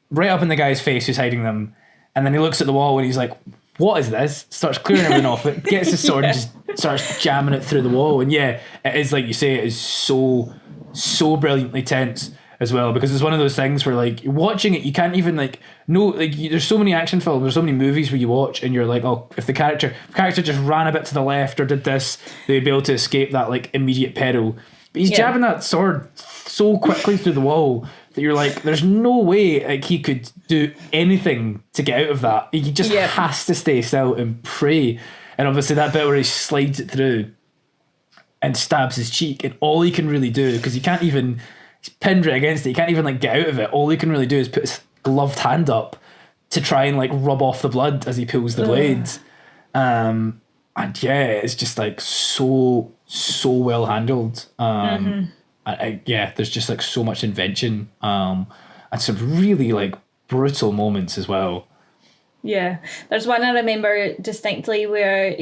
right up in the guy's face who's hiding them, and then he looks at the wall and he's like, what is this? Starts clearing everything off it, gets his sword and just starts jamming it through the wall. And yeah, it is like you say, it is so brilliantly tense as well, because it's one of those things where like watching it, you can't even like know, like there's so many action films, there's so many movies where you watch and you're like, oh, if the character just ran a bit to the left or did this, they'd be able to escape that like immediate peril. But he's jabbing that sword so quickly through the wall that you're like, there's no way like he could do anything to get out of that. He just has to stay still and pray. And obviously that bit where he slides it through and stabs his cheek, and all he can really do, because he's pinned right against it, he can't even like get out of it. All he can really do is put his gloved hand up to try and like rub off the blood as he pulls the blades. And yeah, it's just like so well handled. There's just like so much invention and some really like brutal moments as well. Yeah, there's one I remember distinctly where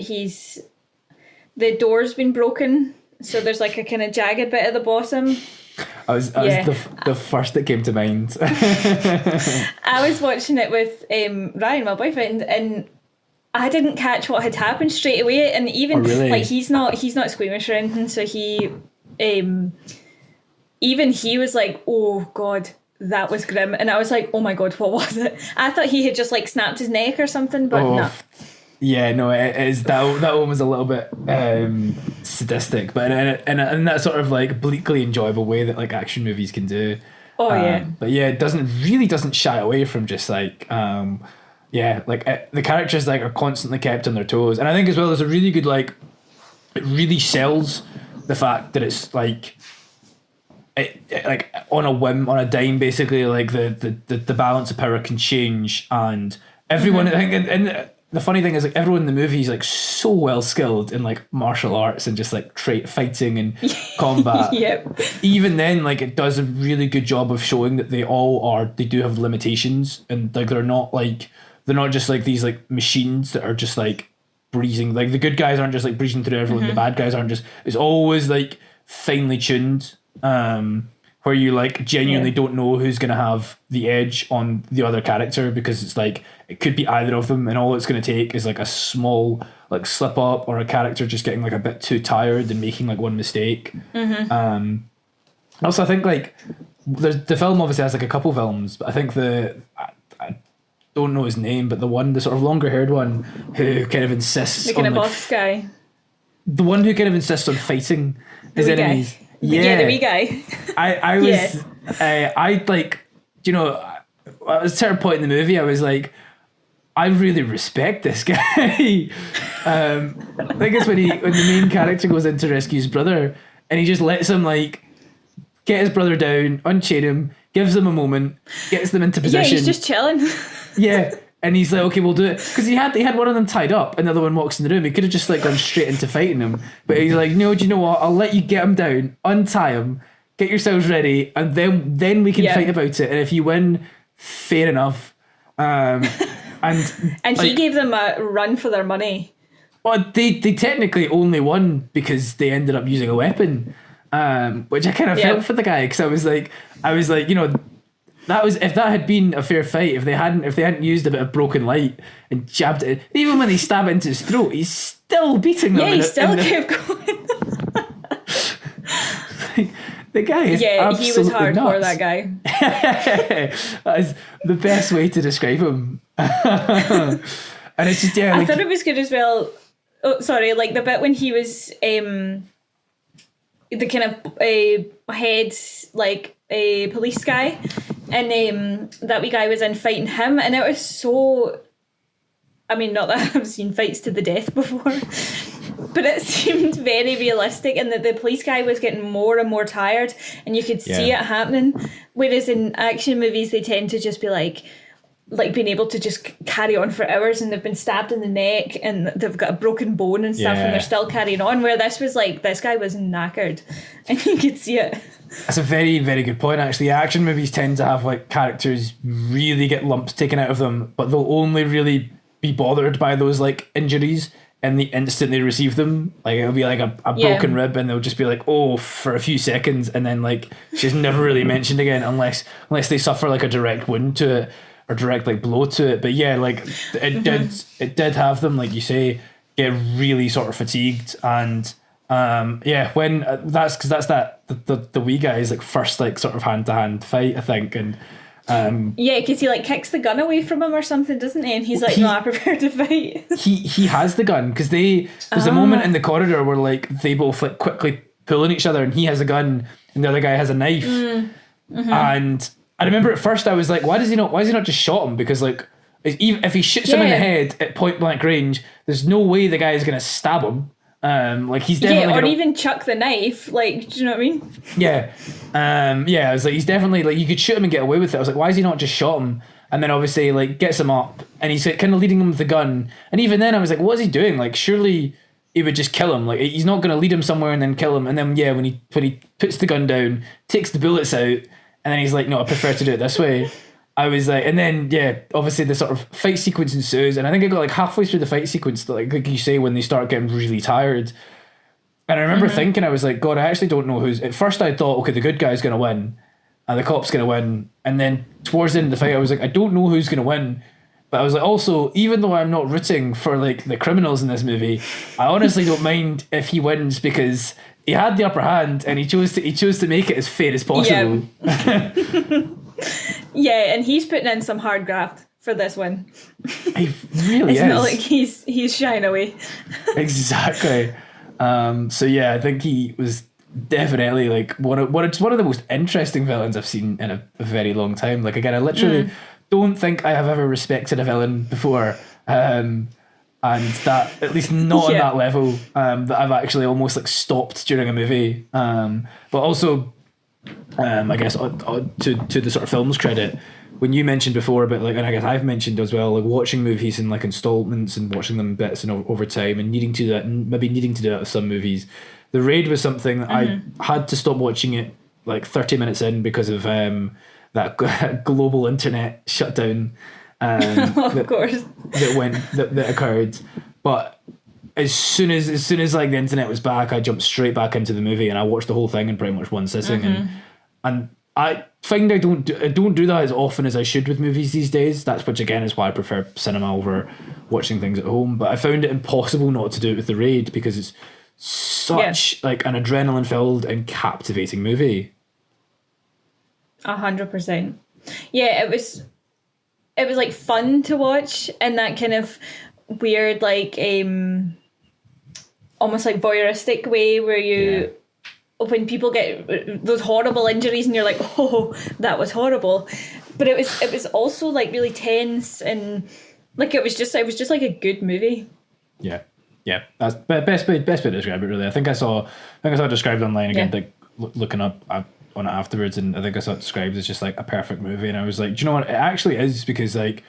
the door's been broken, so there's like a kind of jagged bit at the bottom, I was the first that came to mind. I was watching it with Ryan, my boyfriend, and I didn't catch what had happened straight away. And even Oh, really? like he's not squeamish or anything, so he even he was like, "Oh God, that was grim," and I was like, "Oh my God, what was it?" I thought he had just like snapped his neck or something, but no. Yeah, no, it is that one was a little bit sadistic, but in that sort of like bleakly enjoyable way that like action movies can do. Oh yeah. But yeah, it doesn't shy away from just like the characters like are constantly kept on their toes, and I think as well there's a really good like it really sells the fact that it's like it like on a whim, on a dime, basically like the balance of power can change, and everyone I think and the funny thing is like everyone in the movie is like so well skilled in like martial arts and just like fighting and combat. Yep. Even then, like it does a really good job of showing that they do have limitations, and like they're not just like these like machines that are just like breezing. Like the good guys aren't just like breezing through everyone. The bad guys aren't just. It's always like finely tuned. Where you like genuinely don't know who's going to have the edge on the other character, because it's like it could be either of them, and all it's going to take is like a small like slip up or a character just getting like a bit too tired and making like one mistake. Also, I think like the film obviously has like a couple films, but I think I don't know his name, but the sort of longer haired one who kind of insists the kind on of buff guy, the one who kind of insists on fighting his enemies. Guy. Yeah, the wee guy. I was, I like, you know, at a certain point in the movie, I was like, I really respect this guy. I think it's when the main character goes in to rescue his brother, and he just lets him like get his brother down, unchain him, gives them a moment, gets them into position. Yeah, he's just chilling. Yeah. And he's like, okay, we'll do it. Because he had one of them tied up, and the other one walks in the room. He could have just like gone straight into fighting him. But he's like, no, do you know what? I'll let you get him down, untie him, get yourselves ready, and then we can fight about it. And if you win, fair enough. And like, he gave them a run for their money. Well, they technically only won because they ended up using a weapon, which I kind of felt for the guy, because I was like, you know, that was, if that had been a fair fight, if they hadn't used a bit of broken light and jabbed it, even when they stab it into his throat, he's still beating them. Yeah, he still kept going. The guy is absolutely he was hardcore, nuts. that guy. That is the best way to describe him. And it's just I thought it was good as well. Oh, sorry, like the bit when he was the kind of head like a police guy, and that wee guy was in fighting him, and it was so, I mean, not that I've seen fights to the death before, but it seemed very realistic, and that the police guy was getting more and more tired, and you could see it happening, whereas in action movies they tend to just be like being able to just carry on for hours, and they've been stabbed in the neck and they've got a broken bone and stuff, and they're still carrying on, where this was like, this guy was knackered and you could see it. That's a very, very good point, actually. Action movies tend to have like characters really get lumps taken out of them, but they'll only really be bothered by those like injuries in the instant they receive them. Like it'll be like a broken rib, and they'll just be like, oh, for a few seconds, and then like she's never really mentioned again unless they suffer like a direct wound to it or direct like blow to it. But yeah, like it did have them, like you say, get really sort of fatigued, and when that's the wee guy's like first like sort of hand-to-hand fight, I think, and because he like kicks the gun away from him or something, doesn't he? And he's like, no, I prefer to fight. He has the gun, because there's a moment in the corridor where like they both like quickly pull on each other, and he has a gun and the other guy has a knife. And I remember at first I was like, why has he not just shot him? Because like if he shoots him in the head at point blank range, there's no way the guy is going to stab him. Like he's definitely or even chuck the knife. Like, do you know what I mean? Yeah, I was like, he's definitely like, you could shoot him and get away with it. I was like, why has he not just shot him? And then obviously like gets him up, and he's like, kind of leading him with the gun. And even then I was like, what is he doing? Like surely he would just kill him. Like he's not going to lead him somewhere and then kill him. And then when he puts the gun down, takes the bullets out, and then he's like, no, I prefer to do it this way. I was like, and then obviously the sort of fight sequence ensues, and I think I got like halfway through the fight sequence, like you say, when they start getting really tired, And I remember thinking, I was like, God, I actually don't know who's. At first, I thought, okay, the good guy's going to win, and the cop's going to win. And then towards the end of the fight, I was like, I don't know who's going to win. But I was like, also, even though I'm not rooting for like the criminals in this movie, I honestly don't mind if he wins because he had the upper hand and he chose to make it as fair as possible. Yeah, yeah, and he's putting in some hard graft for this one. He really it's is. not like he's shying away. Exactly. So yeah, I think he was definitely like one of the most interesting villains I've seen in a very long time. Like again, I literally don't think I have ever respected a villain before, and that at least not on that level. That I've actually almost like stopped during a movie. But also, I guess to the sort of film's credit, when you mentioned before about like, and I guess I've mentioned as well, like watching movies in like installments and watching them bits and over time and needing to do that with some movies. The Raid was something that I had to stop watching it like 30 minutes in because of that global internet shutdown of course that occurred. But as soon as like the internet was back, I jumped straight back into the movie and I watched the whole thing in pretty much one sitting. And I find I don't do that as often as I should with movies these days. That's which again is why I prefer cinema over watching things at home. But I found it impossible not to do it with The Raid because it's such like an adrenaline filled and captivating movie. 100%. Yeah, it was like fun to watch in that kind of weird like almost like voyeuristic way where you when people get those horrible injuries and you're like, oh, that was horrible. But it was also like really tense and like it was just like a good movie. Yeah. Yeah, that's best way to describe it. Really, I think I saw it described online again, like looking up on it afterwards, and I think I saw it described as just like a perfect movie. And I was like, do you know what? It actually is because like,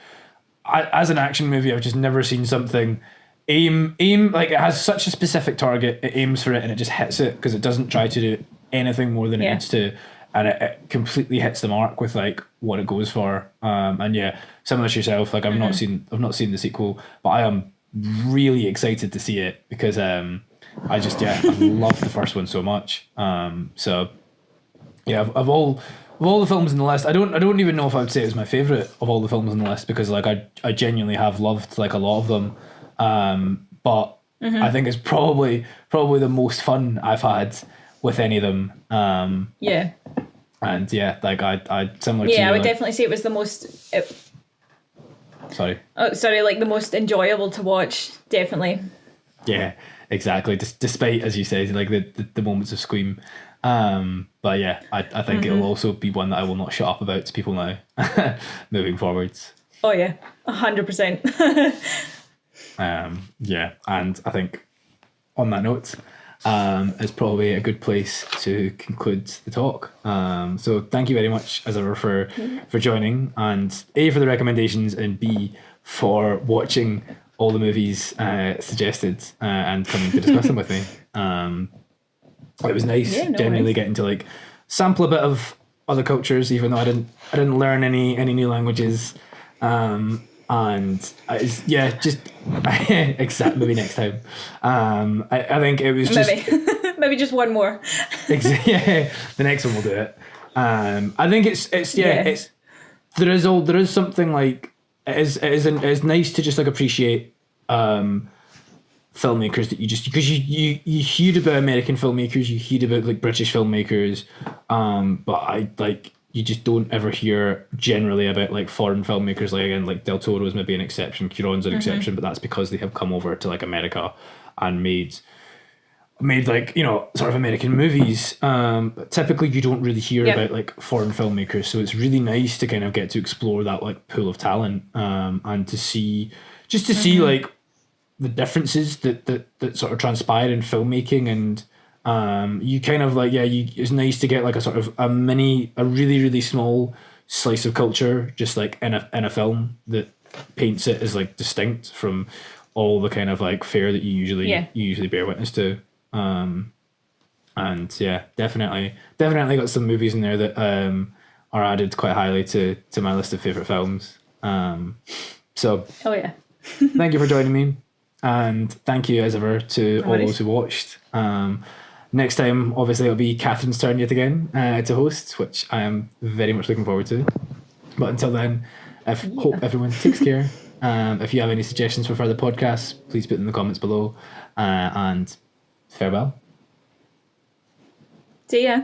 as an action movie, I've just never seen something aim like it has such a specific target. It aims for it and it just hits it because it doesn't try to do anything more than it needs to, and it completely hits the mark with like what it goes for. And yeah, similar to yourself, like I've not seen the sequel, but I am really excited to see it because I love the first one so much. So yeah, of all the films in the list, I don't even know if I would say it's my favorite of all the films on the list because like I genuinely have loved like a lot of them. But I think it's probably the most fun I've had with any of them. And yeah, like I similar to you, I would like, definitely say it was the most sorry, like the most enjoyable to watch, definitely. Yeah, exactly. Despite, as you say, like the moments of scream. But yeah, I think it'll also be one that I will not shut up about to people now, moving forwards. Oh yeah, 100%. Yeah, and I think on that note, it's probably a good place to conclude the talk. So thank you very much, as ever, for joining, and A, for the recommendations, and B, for watching all the movies suggested and coming to discuss them with me. It was nice genuinely getting to like sample a bit of other cultures, even though I didn't learn any new languages. And just exact maybe next time. I think it was just maybe just one more. Yeah, the next one will do it. I think it's there is something like it is nice to just like appreciate filmmakers that you just because you hear about American filmmakers, you hear about like British filmmakers, but I like. You just don't ever hear generally about like foreign filmmakers. Like again, like Del Toro is maybe an exception, Cuarón's an exception, but that's because they have come over to like America and made like, you know, sort of American movies. But typically you don't really hear about like foreign filmmakers. So it's really nice to kind of get to explore that like pool of talent, and to see like the differences that sort of transpire in filmmaking. And you kind of like it's nice to get like a sort of a really really small slice of culture just like in a film that paints it as like distinct from all the kind of like fare that you usually bear witness to. And yeah, definitely got some movies in there that are added quite highly to my list of favorite films. So oh yeah. thank you for joining me. And thank you, as ever, to all worries. those who watched. Next time, obviously, it'll be Catherine's turn yet again to host, which I am very much looking forward to. But until then, hope everyone takes care. If you have any suggestions for further podcasts, please put them in the comments below. And farewell. See ya.